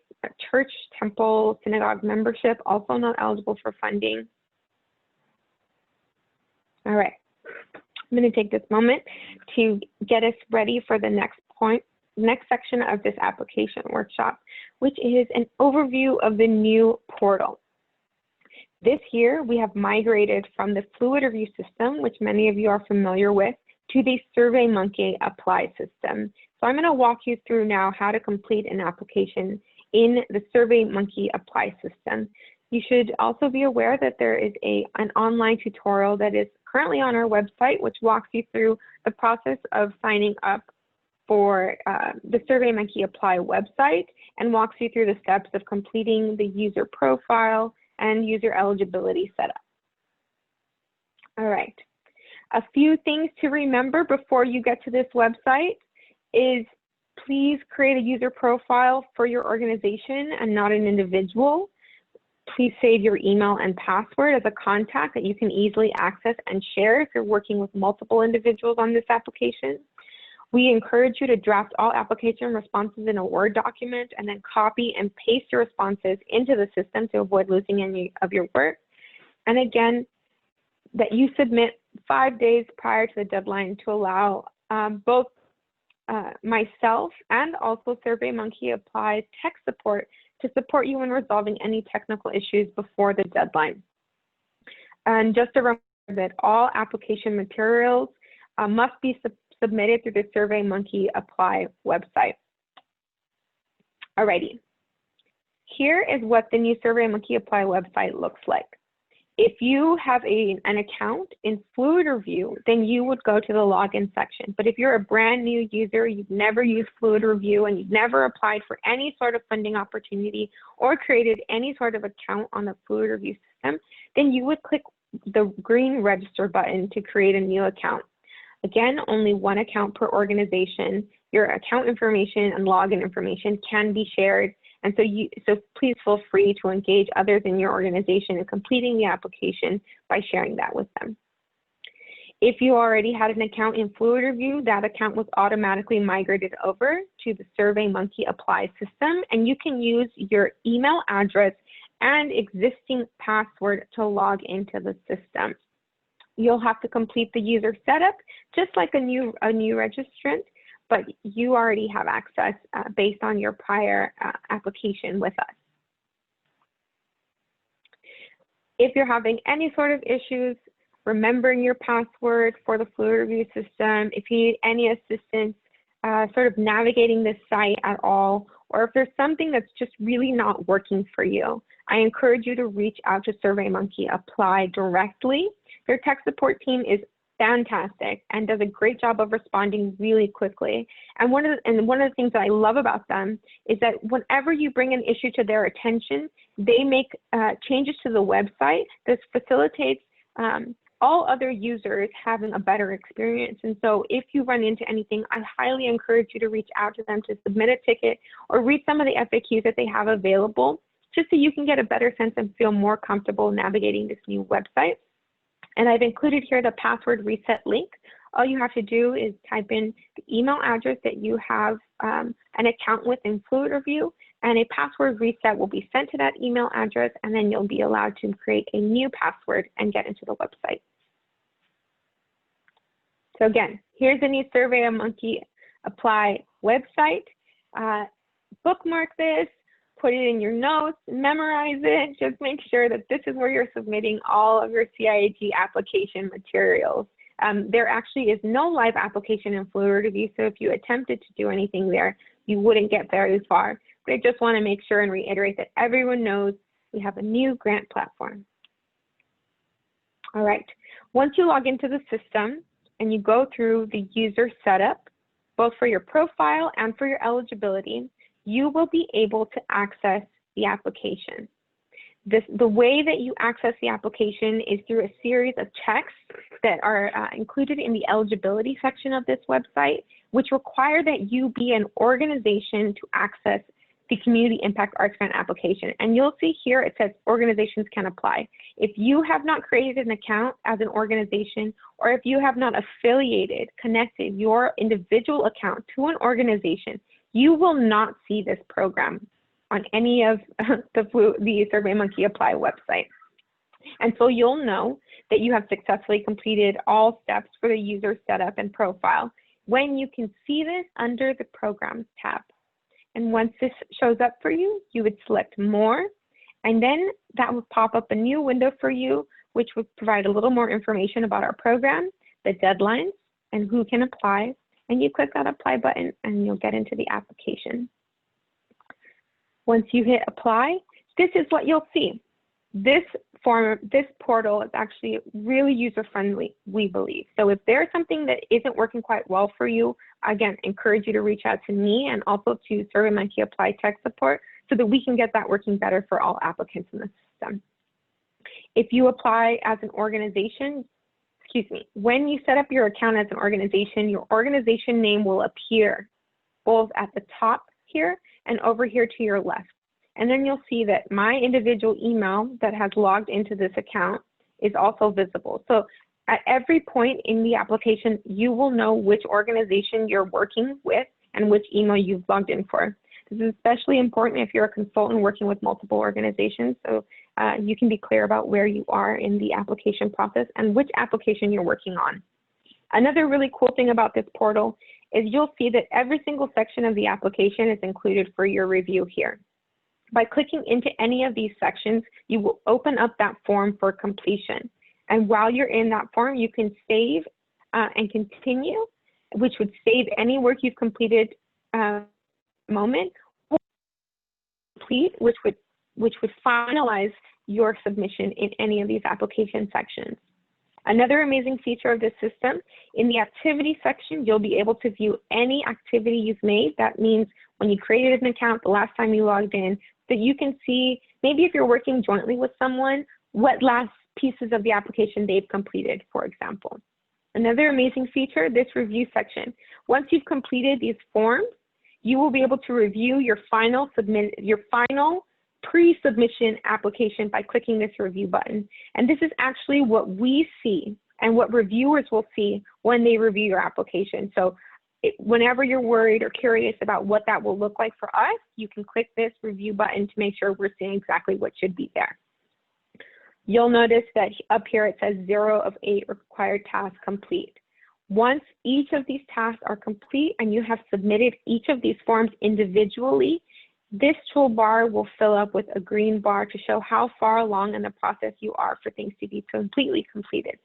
church, temple, synagogue membership, also not eligible for funding. All right, I'm going to take this moment to get us ready for the next section of this application workshop, which is an overview of the new portal. This year, we have migrated from the Fluid Review system, which many of you are familiar with, to the SurveyMonkey Apply system. So I'm going to walk you through now how to complete an application in the SurveyMonkey Apply system. You should also be aware that there is an online tutorial that is currently on our website, which walks you through the process of signing up for the SurveyMonkey Apply website and walks you through the steps of completing the user profile and user eligibility setup. All right. A few things to remember before you get to this website is please create a user profile for your organization and not an individual. Please save your email and password as a contact that you can easily access and share if you're working with multiple individuals on this application. We encourage you to draft all application responses in a Word document and then copy and paste your responses into the system to avoid losing any of your work. And again, that you submit 5 days prior to the deadline to allow both myself and also SurveyMonkey Apply tech support to support you in resolving any technical issues before the deadline. And just a reminder that all application materials must be submitted through the SurveyMonkey Apply website. Alrighty, here is what the new SurveyMonkey Apply website looks like. If you have an account in Fluid Review, then you would go to the login section. But if you're a brand new user, you've never used Fluid Review, and you've never applied for any sort of funding opportunity or created any sort of account on the Fluid Review system, then you would click the green register button to create a new account. Again, only one account per organization. Your account information and login information can be shared. And so please feel free to engage others in your organization in completing the application by sharing that with them. If you already had an account in Fluid Review, that account was automatically migrated over to the SurveyMonkey Apply system, and you can use your email address and existing password to log into the system. You'll have to complete the user setup just like a new registrant, but you already have access based on your prior application with us. If you're having any sort of issues remembering your password for the Fluid Review system, if you need any assistance sort of navigating this site at all, or if there's something that's just really not working for you, I encourage you to reach out to SurveyMonkey Apply directly. Their tech support team is fantastic and does a great job of responding really quickly. And one of the things that I love about them is that whenever you bring an issue to their attention, they make changes to the website that facilitates all other users having a better experience. And so if you run into anything, I highly encourage you to reach out to them to submit a ticket or read some of the FAQs that they have available, just so you can get a better sense and feel more comfortable navigating this new website. And I've included here the password reset link. All you have to do is type in the email address that you have an account with in Fluid Review, and a password reset will be sent to that email address, and then you'll be allowed to create a new password and get into the website. So again, here's the new SurveyMonkey Apply website. Bookmark this, put it in your notes, memorize it, just make sure that this is where you're submitting all of your CIAG application materials. There actually is no live application in Fluid Review, so if you attempted to do anything there, you wouldn't get very far. But I just want to make sure and reiterate that everyone knows we have a new grant platform. All right, once you log into the system and you go through the user setup, both for your profile and for your eligibility, you will be able to access the application. The way that you access the application is through a series of checks that are included in the eligibility section of this website, which require that you be an organization to access the Community Impact Arts Grant application. And you'll see here it says organizations can apply. If you have not created an account as an organization, or if you have not affiliated, connected your individual account to an organization, you will not see this program on any of the SurveyMonkey Apply website. And so you'll know that you have successfully completed all steps for the user setup and profile when you can see this under the Programs tab. And once this shows up for you, you would select More, and then that will pop up a new window for you, which would provide a little more information about our program, the deadlines, and who can apply. And you click that Apply button, and you'll get into the application. Once you hit Apply, this is what you'll see. This portal is actually really user-friendly, we believe. So if there's something that isn't working quite well for you, again, encourage you to reach out to me and also to SurveyMonkey Apply Tech Support so that we can get that working better for all applicants in the system. If you apply as an organization, when you set up your account as an organization, your organization name will appear both at the top here and over here to your left. And then you'll see that my individual email that has logged into this account is also visible. So at every point in the application, you will know which organization you're working with and which email you've logged in for. This is especially important if you're a consultant working with multiple organizations, so you can be clear about where you are in the application process and which application you're working on. Another really cool thing about this portal is you'll see that every single section of the application is included for your review here. By clicking into any of these sections, you will open up that form for completion. And while you're in that form, you can save and continue, which would save any work you've completed moment, or complete, which would finalize your submission in any of these application sections. Another amazing feature of this system, in the activity section, you'll be able to view any activity you've made. That means when you created an account, the last time you logged in, that you can see, maybe if you're working jointly with someone, what last pieces of the application they've completed, for example. Another amazing feature, this review section. Once you've completed these forms, you will be able to review your final pre-submission application by clicking this review button. And this is actually what we see and what reviewers will see when they review your application. So whenever you're worried or curious about what that will look like for us, you can click this review button to make sure we're seeing exactly what should be there. You'll notice that up here it says 0 of 8 required tasks complete. Once each of these tasks are complete and you have submitted each of these forms individually, this toolbar will fill up with a green bar to show how far along in the process you are for things to be completely completed.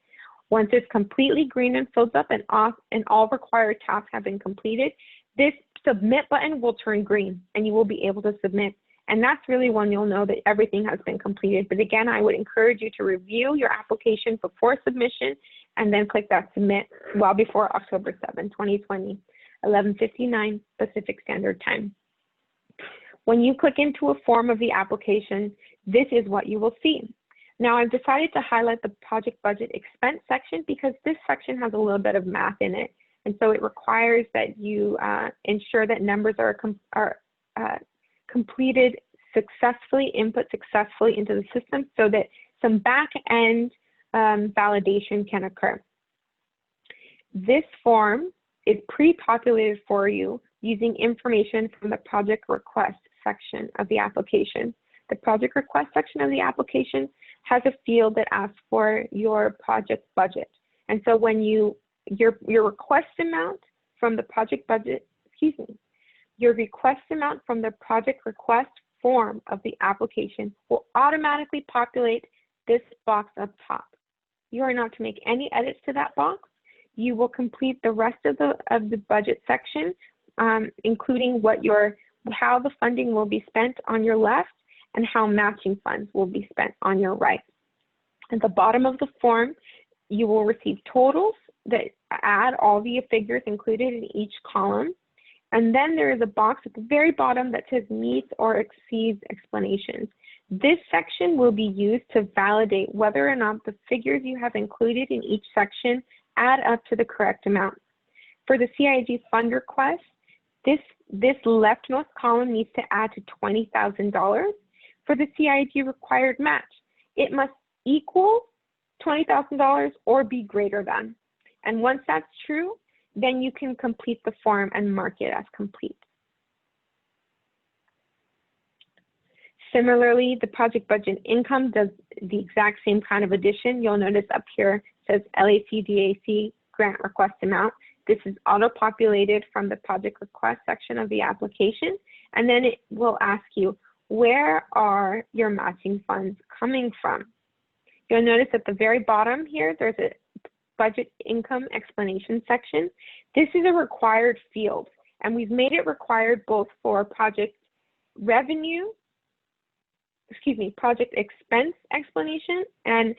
Once it's completely green and fills up and all required tasks have been completed, this submit button will turn green and you will be able to submit. And that's really when you'll know that everything has been completed. But again, I would encourage you to review your application before submission and then click that submit well before October 7, 2020, 11:59 Pacific Standard Time. When you click into a form of the application, this is what you will see. Now I've decided to highlight the project budget expense section because this section has a little bit of math in it. And so it requires that you ensure that numbers are completed successfully, input successfully into the system so that some back-end validation can occur. This form is pre-populated for you using information from the project request section of the application. The project request section of the application has a field that asks for your project budget. And so when your request amount from the project budget, your request amount from the project request form of the application will automatically populate this box up top. You are not to make any edits to that box. You will complete the rest of the budget section, including how the funding will be spent on your left and how matching funds will be spent on your right. At the bottom of the form, you will receive totals that add all the figures included in each column. And then there is a box at the very bottom that says meets or exceeds explanations. This section will be used to validate whether or not the figures you have included in each section add up to the correct amount. For the CIAG fund request, This leftmost column needs to add to $20,000 for the CIAG required match. It must equal $20,000 or be greater than. And once that's true, then you can complete the form and mark it as complete. Similarly, the project budget income does the exact same kind of addition. You'll notice up here it says LAC-DAC grant request amount. This is auto-populated from the project request section of the application, and then it will ask you, where are your matching funds coming from? You'll notice at the very bottom here, there's a budget income explanation section. This is a required field, and we've made it required both for project expense explanation and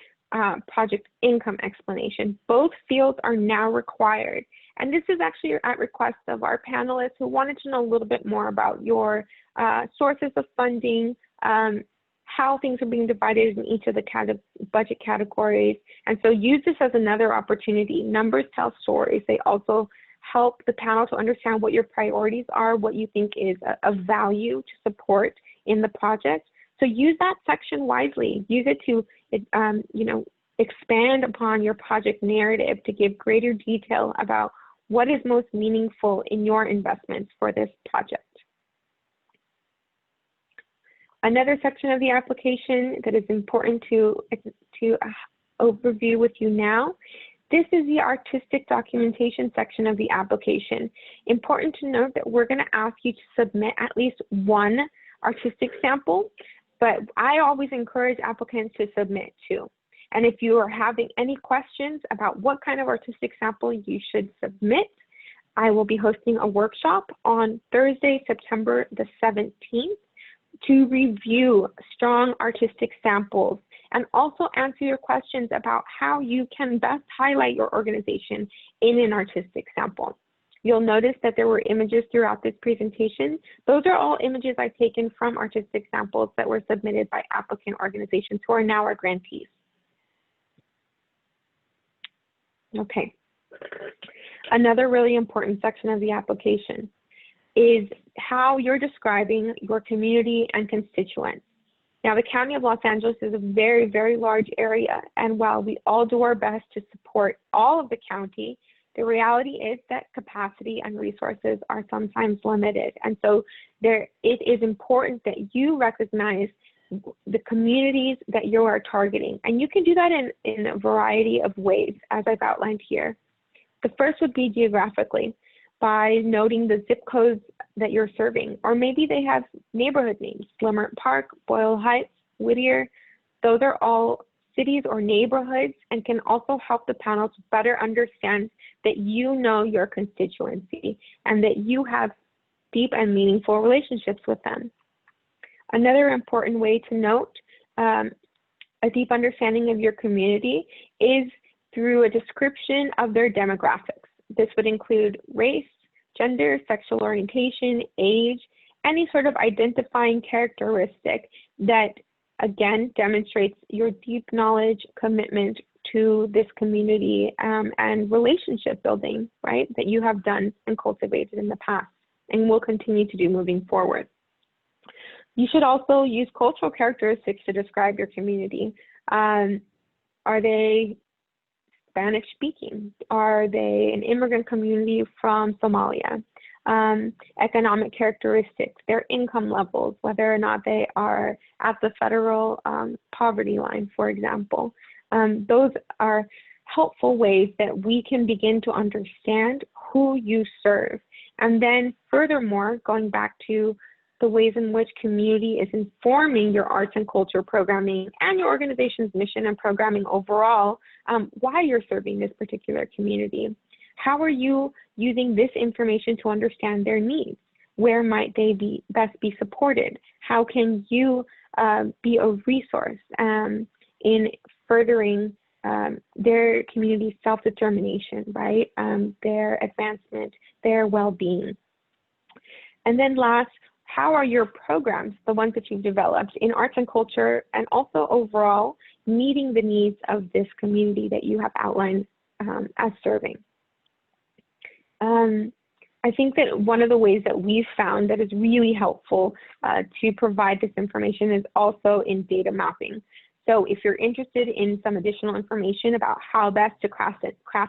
project income explanation. Both fields are now required. And this is actually at request of our panelists who wanted to know a little bit more about your sources of funding, how things are being divided in each of the budget categories. And so use this as another opportunity. Numbers tell stories. They also help the panel to understand what your priorities are, what you think is of value to support in the project. So use that section wisely. Use it to, expand upon your project narrative to give greater detail about what is most meaningful in your investments for this project. Another section of the application that is important to overview with you now, this is the artistic documentation section of the application. Important to note that we're going to ask you to submit at least one artistic sample, but I always encourage applicants to submit two. And if you are having any questions about what kind of artistic sample you should submit, I will be hosting a workshop on Thursday, September the 17th to review strong artistic samples and also answer your questions about how you can best highlight your organization in an artistic sample. You'll notice that there were images throughout this presentation. Those are all images I've taken from artistic samples that were submitted by applicant organizations who are now our grantees. Okay. Another really important section of the application is how you're describing your community and constituents. Now, the County of Los Angeles is a very, very large area, and while we all do our best to support all of the county, the reality is that capacity and resources are sometimes limited. And so it is important that you recognize the communities that you are targeting. And you can do that in a variety of ways, as I've outlined here. The first would be geographically, by noting the zip codes that you're serving, or maybe they have neighborhood names, Leimert Park, Boyle Heights, Whittier. Those are all cities or neighborhoods and can also help the panel to better understand that you know your constituency and that you have deep and meaningful relationships with them. Another important way to note a deep understanding of your community is through a description of their demographics. This would include race, gender, sexual orientation, age, any sort of identifying characteristic that, again, demonstrates your deep knowledge, commitment to this community and relationship building, right, that you have done and cultivated in the past and will continue to do moving forward. You should also use cultural characteristics to describe your community. Are they Spanish speaking? Are they an immigrant community from Somalia? Economic characteristics, their income levels, whether or not they are at the federal poverty line, for example. Those are helpful ways that we can begin to understand who you serve. And then furthermore, going back to the ways in which community is informing your arts and culture programming and your organization's mission and programming overall, why you're serving this particular community. How are you using this information to understand their needs? Where might they be best be supported? How can you be a resource in furthering their community's self-determination, right? Their advancement, their well-being. And then last, how are your programs, the ones that you've developed in arts and culture and also overall, meeting the needs of this community that you have outlined as serving? I think that one of the ways that we've found that is really helpful to provide this information is also in data mapping. So if you're interested in some additional information about how best to craft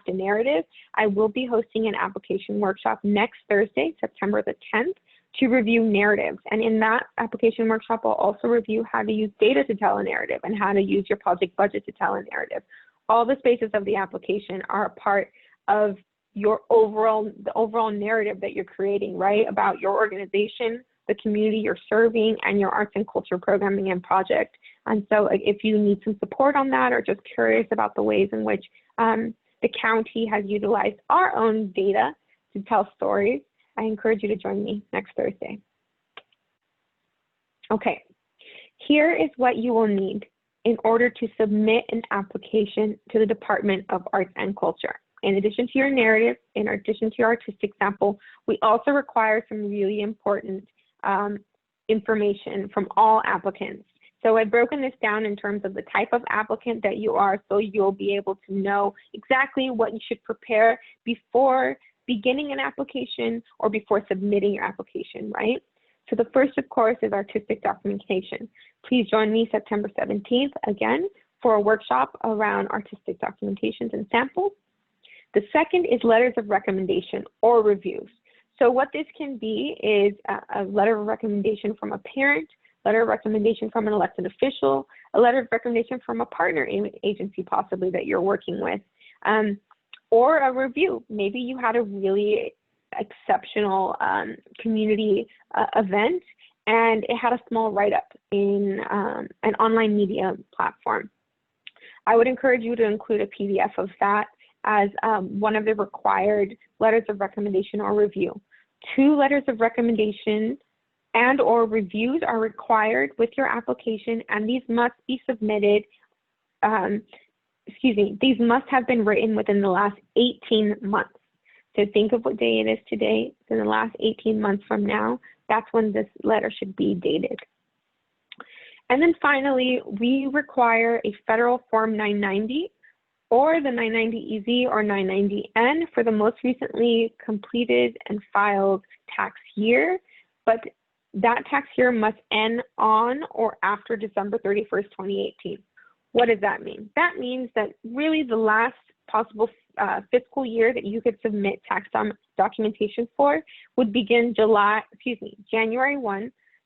a narrative, I will be hosting an application workshop next Thursday, September the 10th, to review narratives. And in that application workshop, I'll also review how to use data to tell a narrative and how to use your project budget to tell a narrative. All the spaces of the application are a part of the overall narrative that you're creating, right? About your organization, the community you're serving, and your arts and culture programming and project. And so if you need some support on that, or just curious about the ways in which the county has utilized our own data to tell stories, I encourage you to join me next Thursday. Okay, here is what you will need in order to submit an application to the Department of Arts and Culture. In addition to your narrative, in addition to your artistic sample, we also require some really important information from all applicants. So I've broken this down in terms of the type of applicant that you are, so you'll be able to know exactly what you should prepare before beginning an application or before submitting your application, right? So the first, of course, is artistic documentation. Please join me September 17th, again, for a workshop around artistic documentations and samples. The second is letters of recommendation or reviews. So what this can be is a letter of recommendation from a parent, letter of recommendation from an elected official, a letter of recommendation from a partner agency possibly that you're working with, or a review. Maybe you had a really exceptional community event and it had a small write-up in an online media platform. I would encourage you to include a PDF of that as one of the required letters of recommendation or review. 2 letters of recommendation and or reviews are required with your application, and these must be submitted, these must have been written within the last 18 months. So think of what day it is today. So in the last 18 months from now, that's when this letter should be dated. And then finally, we require a federal Form 990 or the 990EZ or 990N for the most recently completed and filed tax year, but that tax year must end on or after December 31st, 2018. What does that mean? That means that really the last possible fiscal year that you could submit tax documentation for would begin January 1,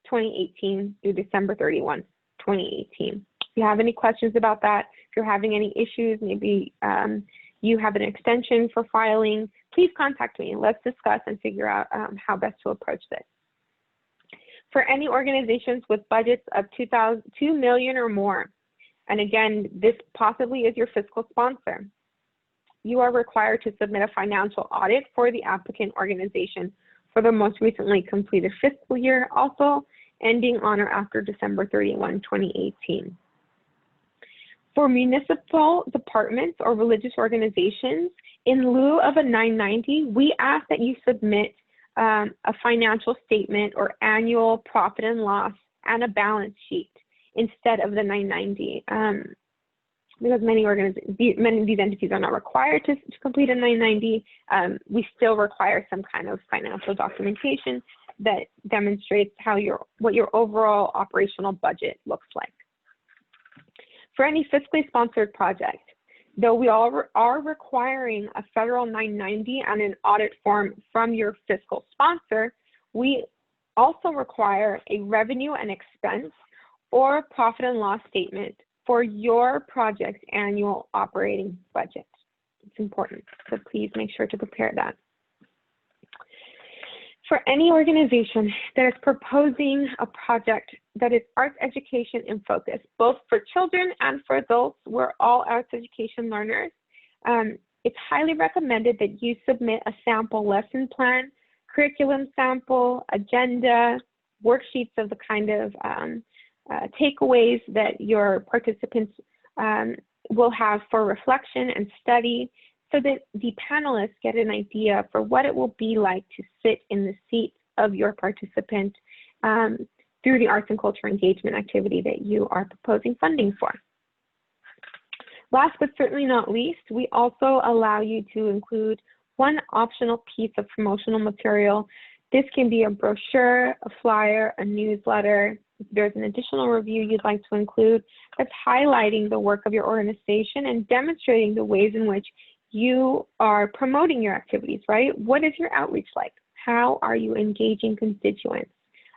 2018 through December 31, 2018. If you have any questions about that, if you're having any issues, maybe you have an extension for filing, please contact me. Let's discuss and figure out how best to approach this. For any organizations with budgets of $2 million or more, and again, this possibly is your fiscal sponsor, you are required to submit a financial audit for the applicant organization for the most recently completed fiscal year, also ending on or after December 31, 2018. For municipal departments or religious organizations, in lieu of a 990, we ask that you submit a financial statement or annual profit and loss and a balance sheet instead of the 990. Because many of these entities are not required to complete a 990, we still require some kind of financial documentation that demonstrates what your overall operational budget looks like. For any fiscally sponsored project, though we are requiring a federal 990 and an audit form from your fiscal sponsor, we also require a revenue and expense or profit and loss statement for your project's annual operating budget. It's important, so please make sure to prepare that. For any organization that is proposing a project that is arts education in focus, both for children and for adults, we're all arts education learners, it's highly recommended that you submit a sample lesson plan, curriculum sample, agenda, worksheets of the kind of takeaways that your participants will have for reflection and study, so that the panelists get an idea for what it will be like to sit in the seat of your participant through the arts and culture engagement activity that you are proposing funding for. Last but certainly not least, we also allow you to include one optional piece of promotional material. This can be a brochure, a flyer, a newsletter. If there's an additional review you'd like to include that's highlighting the work of your organization and demonstrating the ways in which you are promoting your activities, right? What is your outreach like? How are you engaging constituents?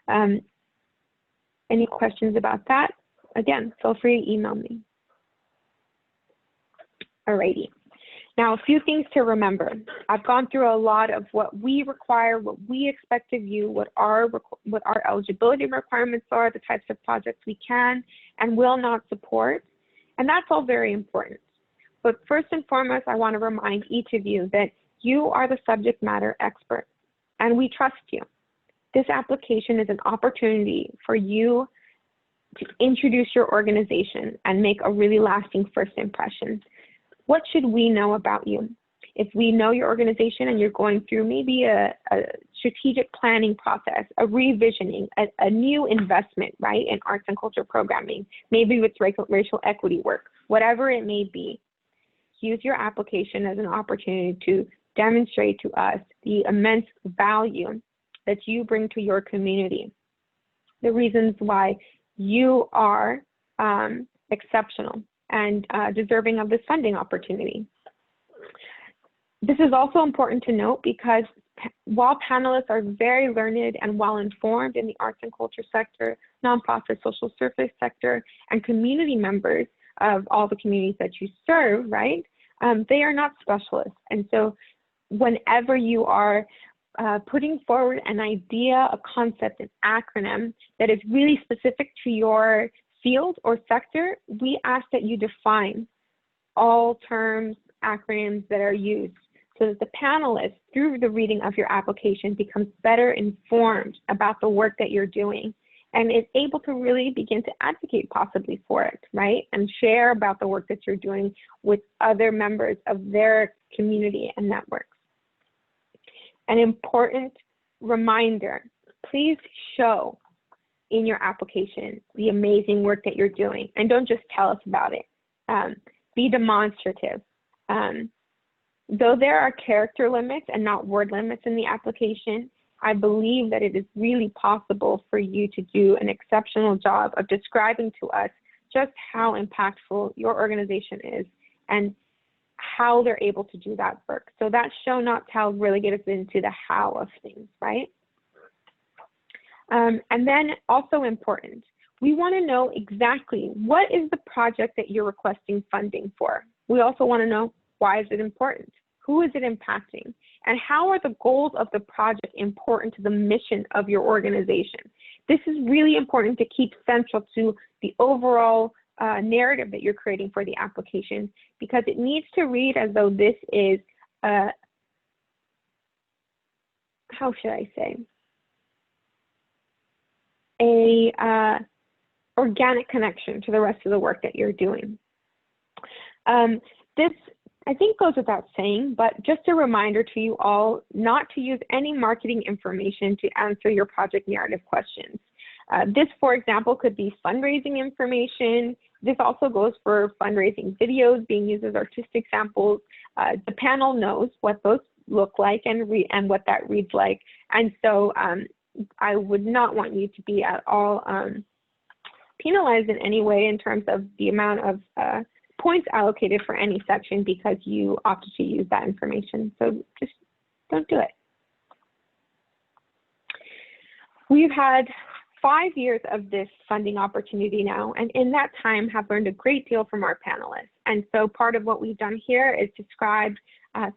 Any questions about that? Again, feel free to email me. Alrighty. Now, a few things to remember. I've gone through a lot of what we require, what we expect of you, what our eligibility requirements are, the types of projects we can and will not support, and that's all very important. But first and foremost, I want to remind each of you that you are the subject matter expert, and we trust you. This application is an opportunity for you to introduce your organization and make a really lasting first impression. What should we know about you? If we know your organization and you're going through maybe a strategic planning process, a revisioning, a new investment, right, in arts and culture programming, maybe it's racial equity work, whatever it may be, use your application as an opportunity to demonstrate to us the immense value that you bring to your community, the reasons why you are exceptional and deserving of this funding opportunity. This is also important to note because while panelists are very learned and well-informed in the arts and culture sector, nonprofit social service sector, and community members of all the communities that you serve, right, they are not specialists. And so whenever you are putting forward an idea, a concept, an acronym that is really specific to your field or sector, we ask that you define all terms, acronyms that are used so that the panelists, through the reading of your application, becomes better informed about the work that you're doing and is able to really begin to advocate possibly for it, right? And share about the work that you're doing with other members of their community and networks. An important reminder, please show in your application the amazing work that you're doing, and don't just tell us about it. Be demonstrative. Though there are character limits and not word limits in the application, I believe that it is really possible for you to do an exceptional job of describing to us just how impactful your organization is and how they're able to do that work. So that show, not tell, really gets us into the how of things, right? And then also important, we want to know exactly what is the project that you're requesting funding for. We also want to know, why is it important? Who is it impacting? And how are the goals of the project important to the mission of your organization? This is really important to keep central to the overall narrative that you're creating for the application, because it needs to read as though this is, how should I say, a organic connection to the rest of the work that you're doing. This, I think, goes without saying, but just a reminder to you all not to use any marketing information to answer your project narrative questions. This, for example, could be fundraising information. This also goes for fundraising videos being used as artistic samples. The panel knows what those look like and what that reads like. And so I would not want you to be at all penalized in any way in terms of the amount of points allocated for any section because you opted to use that information. So just don't do it. We've had 5 years of this funding opportunity now, and in that time have learned a great deal from our panelists. And so part of what we've done here is describe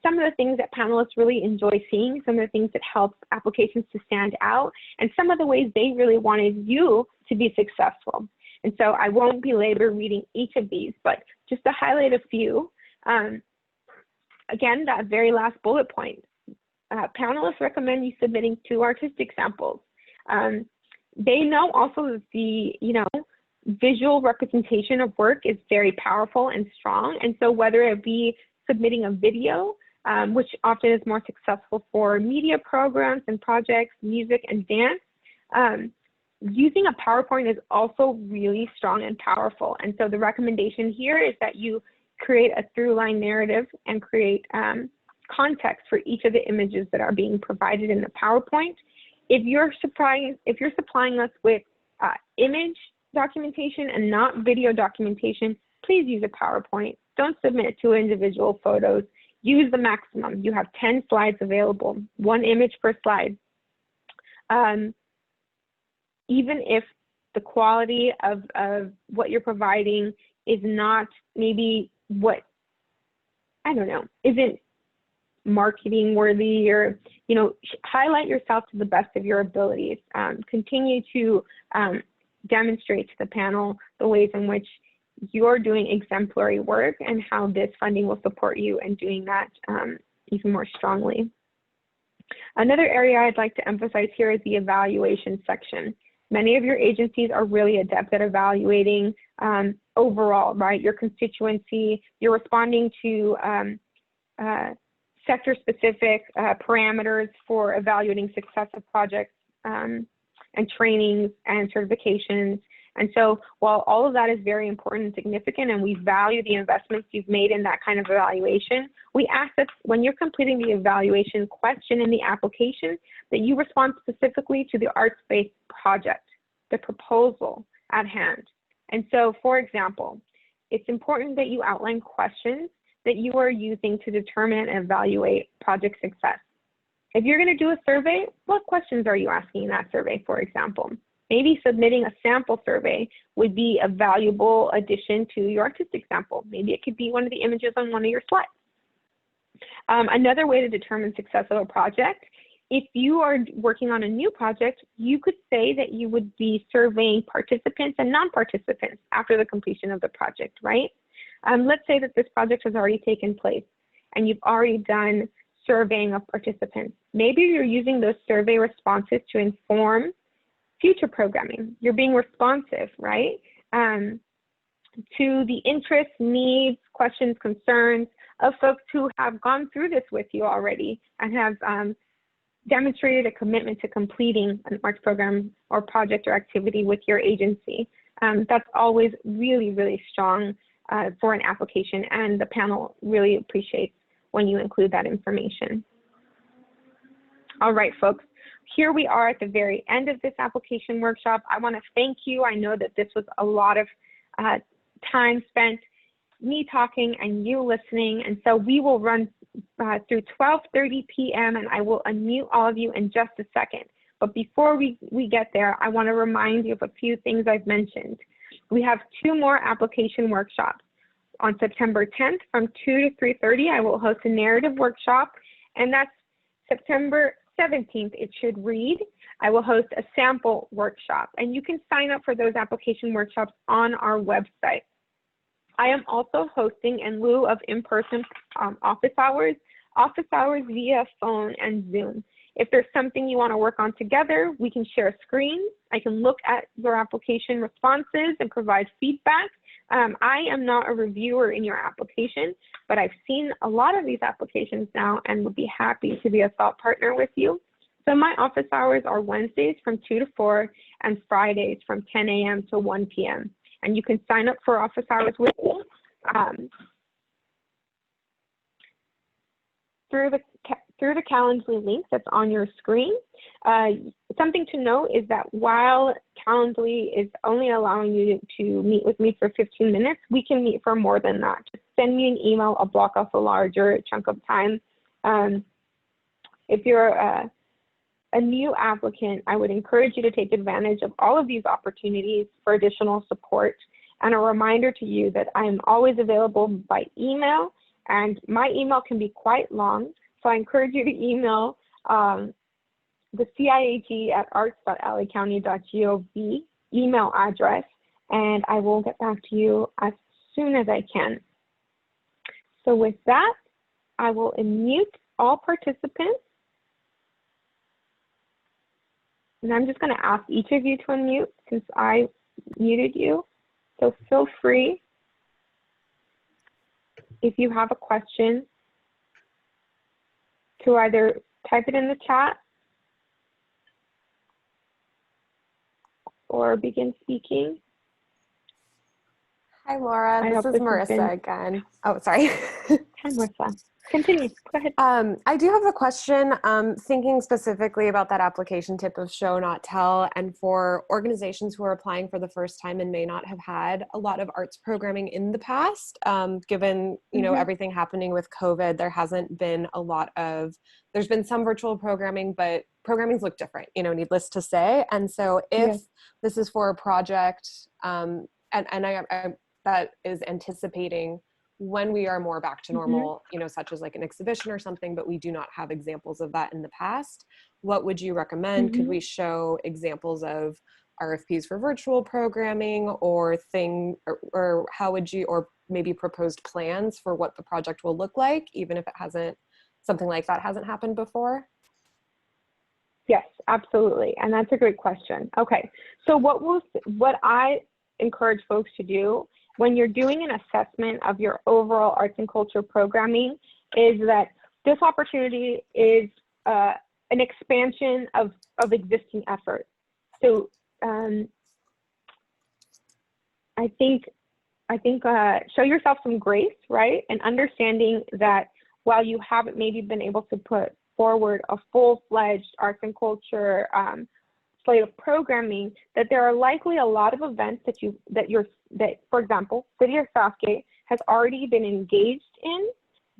some of the things that panelists really enjoy seeing, some of the things that help applications to stand out, and some of the ways they really wanted you to be successful. And so I won't belabor reading each of these, but just to highlight a few. Again, that very last bullet point, panelists recommend you submitting 2 artistic samples. They know also that the, visual representation of work is very powerful and strong. And so whether it be submitting a video, which often is more successful for media programs and projects, music and dance, using a PowerPoint is also really strong and powerful. And so the recommendation here is that you create a through line narrative and create context for each of the images that are being provided in the PowerPoint. If you're supplying us with image documentation and not video documentation, please use a PowerPoint. Don't submit 2 individual photos. Use the maximum. You have 10 slides available, 1 image per slide. Even if the quality of what you're providing is not maybe what, I don't know, isn't marketing worthy, or, you know, highlight yourself to the best of your abilities. Continue to demonstrate to the panel the ways in which you're doing exemplary work and how this funding will support you in doing that even more strongly. Another area I'd like to emphasize here is the evaluation section. Many of your agencies are really adept at evaluating overall, right? Your constituency, you're responding to sector-specific parameters for evaluating success of projects and trainings and certifications. And so while all of that is very important and significant, and we value the investments you've made in that kind of evaluation, we ask that when you're completing the evaluation question in the application, that you respond specifically to the arts-based project, the proposal at hand. And so, for example, it's important that you outline questions that you are using to determine and evaluate project success. If you're going to do a survey, what questions are you asking in that survey, for example? Maybe submitting a sample survey would be a valuable addition to your artistic sample. Maybe it could be one of the images on one of your slides. Another way to determine success of a project, if you are working on a new project, you could say that you would be surveying participants and non-participants after the completion of the project, right? Let's say that this project has already taken place and you've already done surveying of participants. Maybe you're using those survey responses to inform future programming. You're being responsive, right? To the interests, needs, questions, concerns of folks who have gone through this with you already and have demonstrated a commitment to completing an arts program or project or activity with your agency. That's always really, really strong for an application, and the panel really appreciates when you include that information. All right, folks. Here we are at the very end of this application workshop. I want to thank you. I know that this was a lot of time spent me talking and you listening. And so we will run through 12:30 p.m. and I will unmute all of you in just a second. But before we get there, I want to remind you of a few things I've mentioned. We have 2 more application workshops. On September 10th from 2 to 3:30, I will host a narrative workshop, and that's September 17th, it should read. I will host a sample workshop, and you can sign up for those application workshops on our website. I am also hosting, in lieu of in-person office hours via phone and Zoom. If there's something you want to work on together, we can share screens. I can look at your application responses and provide feedback. I am not a reviewer in your application, but I've seen a lot of these applications now and would be happy to be a thought partner with you. So my office hours are Wednesdays from 2 to 4 and Fridays from 10 a.m. to 1 p.m. And you can sign up for office hours with me through the Calendly link that's on your screen. Something to note is that while Calendly is only allowing you to meet with me for 15 minutes, we can meet for more than that. Just send me an email, I'll block off a larger chunk of time. If you're a new applicant, I would encourage you to take advantage of all of these opportunities for additional support. And a reminder to you that I am always available by email, and my email can be quite long. So I encourage you to email the CIAG at arts.lacounty.gov email address, and I will get back to you as soon as I can. So with that, I will unmute all participants. And I'm just going to ask each of you to unmute since I muted you. So feel free, if you have a question, to either type it in the chat or begin speaking. Hi, Laura. This is Marissa again. Oh, sorry. Hi, Martha. Continue. Go ahead. I do have a question, thinking specifically about that application tip of show, not tell, and for organizations who are applying for the first time and may not have had a lot of arts programming in the past, given, you know, everything happening with COVID, there hasn't been a lot of, there's been some virtual programming, but programmings look different, you know, needless to say. And so if this is for a project, and I that is anticipating when we are more back to normal, you know, such as like an exhibition or something, but we do not have examples of that in the past, what would you recommend? Could we show examples of RFPs for virtual programming or or how would you, or maybe proposed plans for what the project will look like, even if it hasn't, something like that hasn't happened before? Yes, absolutely. And that's a great question. Okay. So what I encourage folks to do when you're doing an assessment of your overall arts and culture programming is that this opportunity is an expansion of existing efforts. So I think show yourself some grace, right? And understanding that while you haven't maybe been able to put forward a full-fledged arts and culture slate of programming, that there are likely a lot of events that for example, City of Southgate has already been engaged in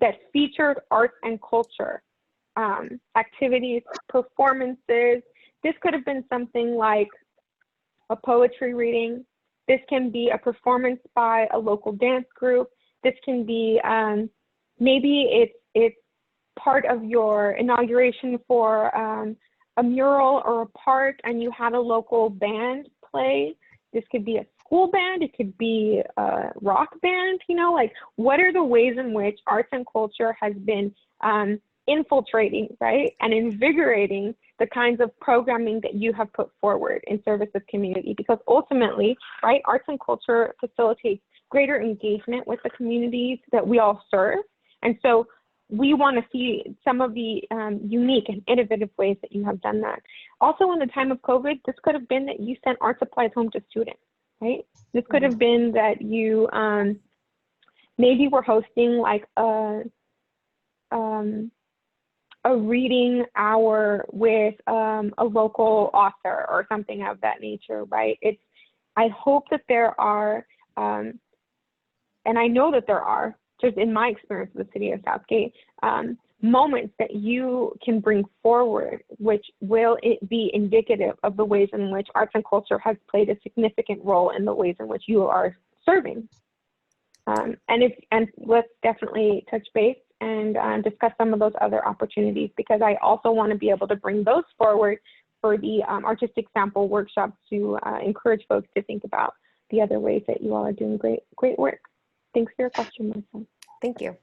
that featured arts and culture activities, performances. This could have been something like a poetry reading. This can be a performance by a local dance group. This can be maybe it's part of your inauguration for a mural or a park, and you had a local band play. This could be a school band, it could be a rock band, you know, like what are the ways in which arts and culture has been infiltrating, right, and invigorating the kinds of programming that you have put forward in service of community? Because ultimately, right, arts and culture facilitates greater engagement with the communities that we all serve. And so we want to see some of the unique and innovative ways that you have done that. Also, in the time of COVID, this could have been that you sent art supplies home to students, right? This could have been that you maybe were hosting like a reading hour with a local author or something of that nature, right? I hope that there are, and I know that there are, just in my experience with the City of Southgate, moments that you can bring forward, which will be indicative of the ways in which arts and culture has played a significant role in the ways in which you are serving. And let's definitely touch base and discuss some of those other opportunities, because I also want to be able to bring those forward for the artistic sample workshops to encourage folks to think about the other ways that you all are doing great work. Thanks for your question, Martha. Thank you.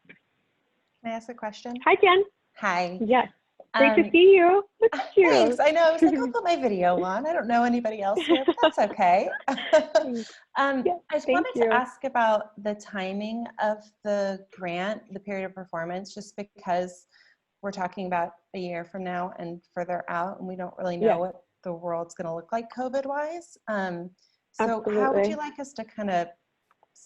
Can I ask a question? Hi, Jen. Hi. Yes. Great to see you. Look at you. Thanks. I know. I was like, I'll put my video on. I don't know anybody else here, but that's okay. I just wanted to ask about the timing of the grant, the period of performance, just because we're talking about a year from now and further out, and we don't really know what the world's going to look like COVID-wise. So how would you like us to kind of,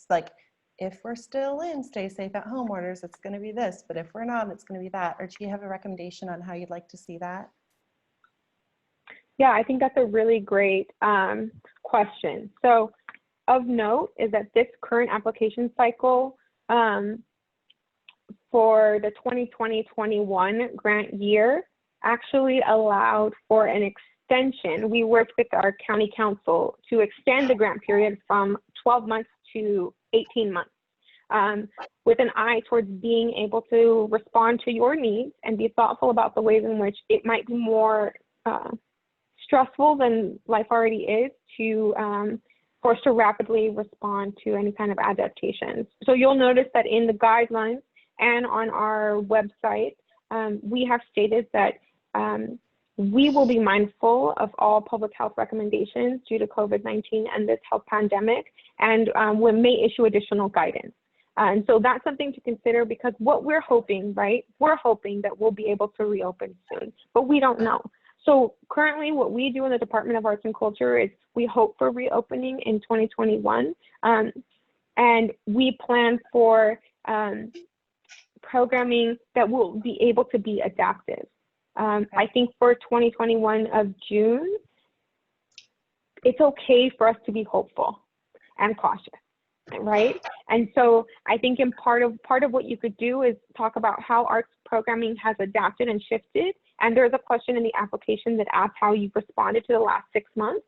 like, if we're still in stay safe at home orders, it's going to be this, but if we're not, it's going to be that? Or do you have a recommendation on how you'd like to see that? Yeah, I think that's a really great question. So of note is that this current application cycle for the 2020-21 grant year actually allowed for an extension. We worked with our county council to extend the grant period from 12 months to 18 months, with an eye towards being able to respond to your needs and be thoughtful about the ways in which it might be more stressful than life already is to for us to rapidly respond to any kind of adaptations. So you'll notice that in the guidelines and on our website, we have stated that we will be mindful of all public health recommendations due to COVID-19 and this health pandemic, and we may issue additional guidance. And so that's something to consider, because what we're hoping, right? We're hoping that we'll be able to reopen soon, but we don't know. So currently what we do in the Department of Arts and Culture is we hope for reopening in 2021. And we plan for programming that will be able to be adaptive. I think for 2021 of June, it's okay for us to be hopeful and cautious, right? And so I think in part of what you could do is talk about how arts programming has adapted and shifted. And there's a question in the application that asks how you've responded to the last 6 months.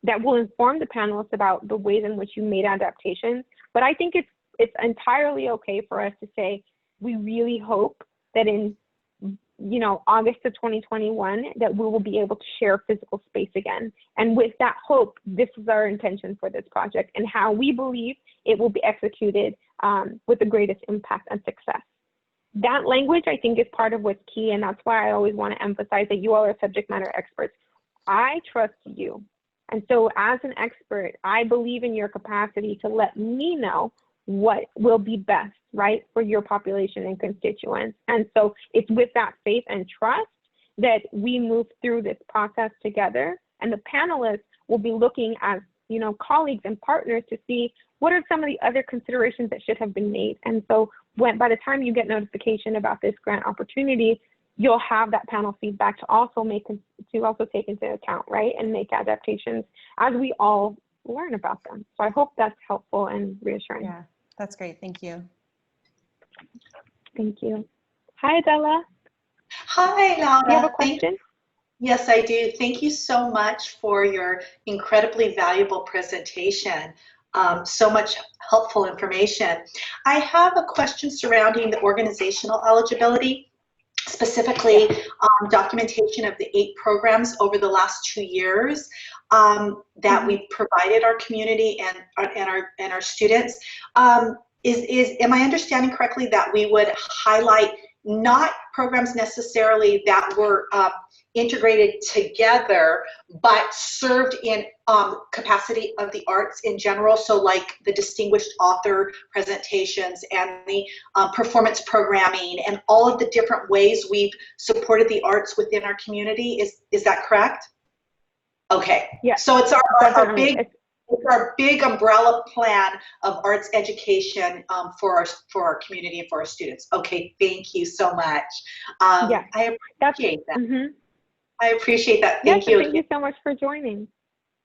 That will inform the panelists about the ways in which you made adaptations. But I think it's entirely okay for us to say, we really hope that in August of 2021, that we will be able to share physical space again. And with that hope, this is our intention for this project and how we believe it will be executed with the greatest impact and success. That language, I think, is part of what's key. And that's why I always want to emphasize that you all are subject matter experts. I trust you. And so as an expert, I believe in your capacity to let me know what will be best, right, for your population and constituents. And so it's with that faith and trust that we move through this process together. And the panelists will be looking as, colleagues and partners to see what are some of the other considerations that should have been made. And so by the time you get notification about this grant opportunity, you'll have that panel feedback to also take into account, right, and make adaptations as we all learn about them. So I hope that's helpful and reassuring. Yeah, that's great. Thank you. Thank you. Hi, Adela. Hi, Laura. Do you have a question? Yes, I do. Thank you so much for your incredibly valuable presentation. So much helpful information. I have a question surrounding the organizational eligibility, specifically documentation of the 8 programs over the last 2 years that we provided our community and our students. Am I understanding correctly that we would highlight not programs necessarily that were integrated together, but served in capacity of the arts in general? So like the distinguished author presentations and the performance programming and all of the different ways we've supported the arts within our community. Is that correct? Okay. Yeah. So it's our big umbrella plan of arts education for our community and for our students. Okay, thank you so much. Yeah, I appreciate that. Mm-hmm. I appreciate that. Thank you. Thank you so much for joining.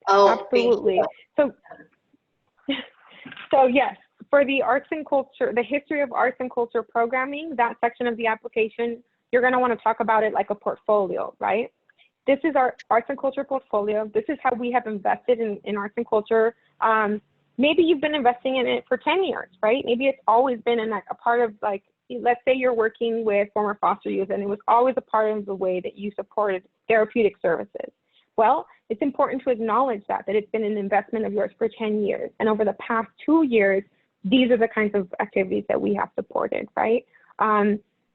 Oh, absolutely. So yes, for the arts and culture, the history of arts and culture programming, that section of the application, you're going to want to talk about it like a portfolio, right? This is our arts and culture portfolio. This is how we have invested in arts and culture. Maybe you've been investing in it for 10 years, right? Maybe it's always been a part of, like, let's say you're working with former foster youth and it was always a part of the way that you supported therapeutic services. Well, it's important to acknowledge that it's been an investment of yours for 10 years. And over the past 2 years, these are the kinds of activities that we have supported, right?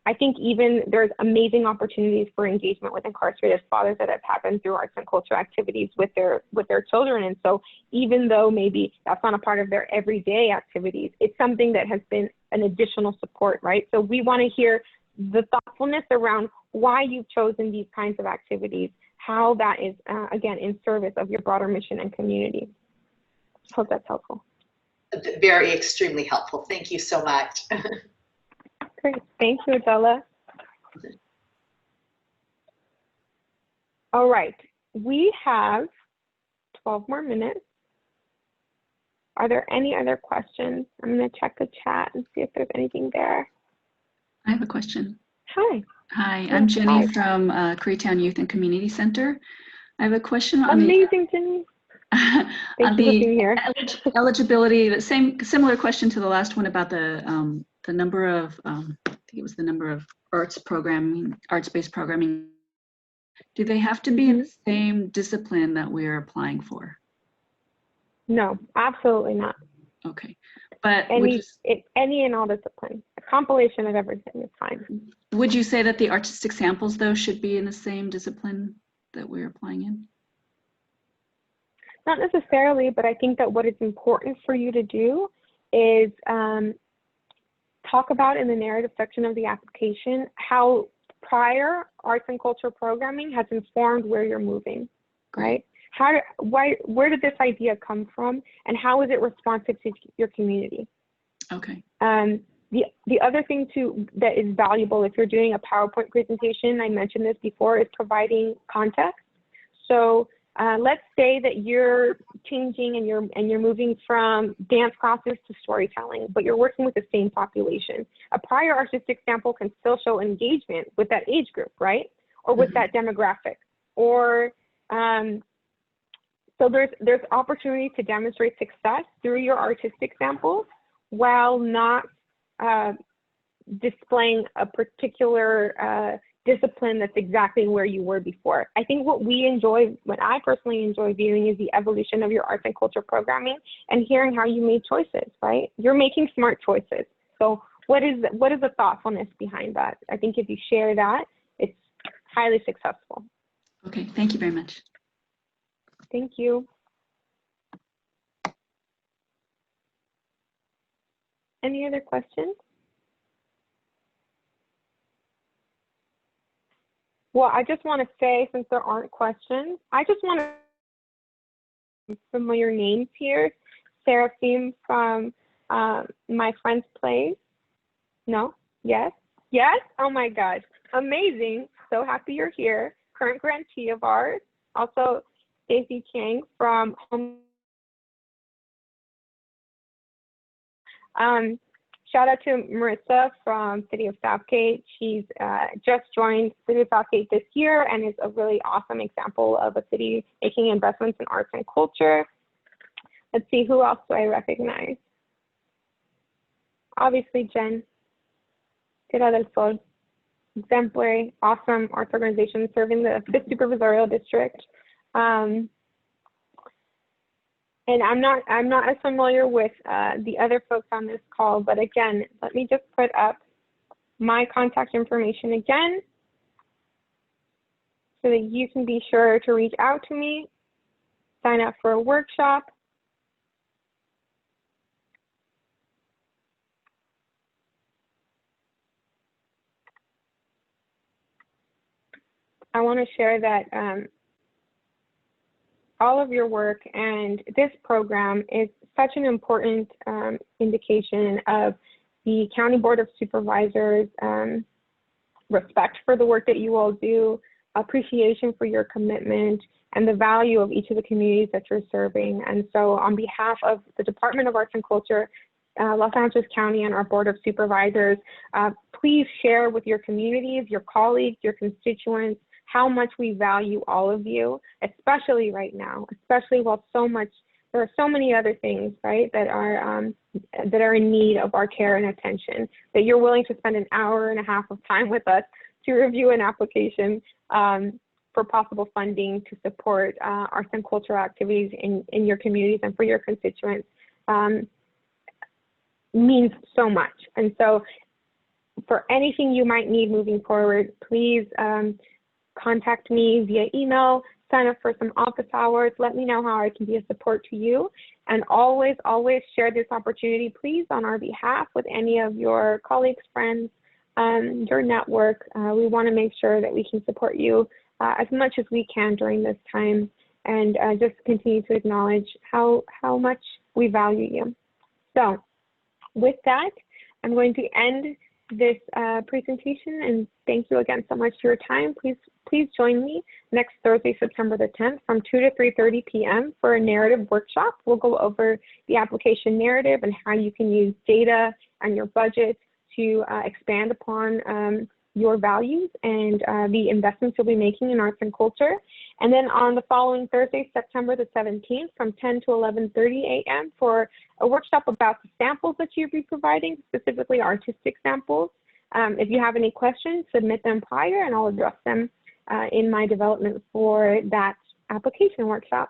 I think even there's amazing opportunities for engagement with incarcerated fathers that have happened through arts and culture activities with their children. And so even though maybe that's not a part of their everyday activities, it's something that has been an additional support, right? So we want to hear the thoughtfulness around why you've chosen these kinds of activities, how that is, again, in service of your broader mission and community. Hope that's helpful. Very extremely helpful. Thank you so much. Great. Thank you, Adela. All right. We have 12 more minutes. Are there any other questions? I'm going to check the chat and see if there's anything there. I have a question. Hi. Hi, I'm Jenny from Koreatown Youth and Community Center. I have a question on Amazing, Jenny. on Thank you for being here. eligibility. The similar question to the last one about the number of I think it was the number of arts-based programming. Do they have to be in the same discipline that we're applying for? No, absolutely not. Okay, but any and all disciplines. A compilation of everything is fine. Would you say that the artistic samples, though, should be in the same discipline that we're applying in? Not necessarily, but I think that what is important for you to do is talk about in the narrative section of the application how prior arts and culture programming has informed where you're moving, right? Where did this idea come from, and how is it responsive to your community? Okay. The other thing too that is valuable if you're doing a PowerPoint presentation, I mentioned this before, is providing context. So let's say that you're changing and you're moving from dance classes to storytelling, but you're working with the same population. A prior artistic sample can still show engagement with that age group, right? Or with that demographic. Or so there's opportunity to demonstrate success through your artistic samples while not displaying a particular discipline that's exactly where you were before. I think what I personally enjoy viewing is the evolution of your arts and culture programming and hearing how you made choices, right? You're making smart choices. So what is the thoughtfulness behind that? I think if you share that, it's highly successful. Okay, thank you very much. Thank you. Any other questions? Well, I just want to say, since there aren't questions, I just want to familiar names here. Seraphim from My Friend's Place. No? Yes? Yes? Oh my gosh. Amazing. So happy you're here. Current grantee of ours. Also, Stacy Chang from Home. Shout out to Marissa from City of Southgate. She's just joined City of Southgate this year and is a really awesome example of a city making investments in arts and culture. Let's see, who else do I recognize? Obviously, Jen. Tierra del Sol. Exemplary, awesome arts organization serving the 5th Supervisorial District. And I'm not as familiar with the other folks on this call, but again, let me just put up my contact information again so that you can be sure to reach out to me, sign up for a workshop. I want to share that all of your work and this program is such an important indication of the County Board of Supervisors' respect for the work that you all do, appreciation for your commitment, and the value of each of the communities that you're serving. And so on behalf of the Department of Arts and Culture, Los Angeles County, and our Board of Supervisors, please share with your communities, your colleagues, your constituents, how much we value all of you, especially right now, especially while there are so many other things, right, that are in need of our care and attention, that you're willing to spend an hour and a half of time with us to review an application for possible funding to support arts and cultural activities in your communities and for your constituents means so much. And so for anything you might need moving forward, please contact me via email, sign up for some office hours, let me know how I can be a support to you. And always, always share this opportunity, please, on our behalf with any of your colleagues, friends, your network. We want to make sure that we can support you as much as we can during this time, and just continue to acknowledge how much we value you. So with that, I'm going to end this presentation, and thank you again so much for your time. Please join me next Thursday, September the 10th from 2 to 3:30 p.m. for a narrative workshop. We'll go over the application narrative and how you can use data and your budget to expand upon your values and the investments you'll be making in arts and culture. And then on the following Thursday, September the 17th from 10 to 11:30 a.m. for a workshop about the samples that you'll be providing, specifically artistic samples. If you have any questions, submit them prior and I'll address them in my development for that application workshop.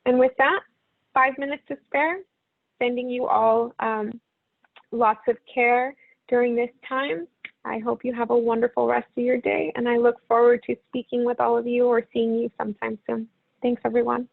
And with that, 5 minutes to spare, sending you all lots of care during this time. I hope you have a wonderful rest of your day, and I look forward to speaking with all of you or seeing you sometime soon. Thanks, everyone.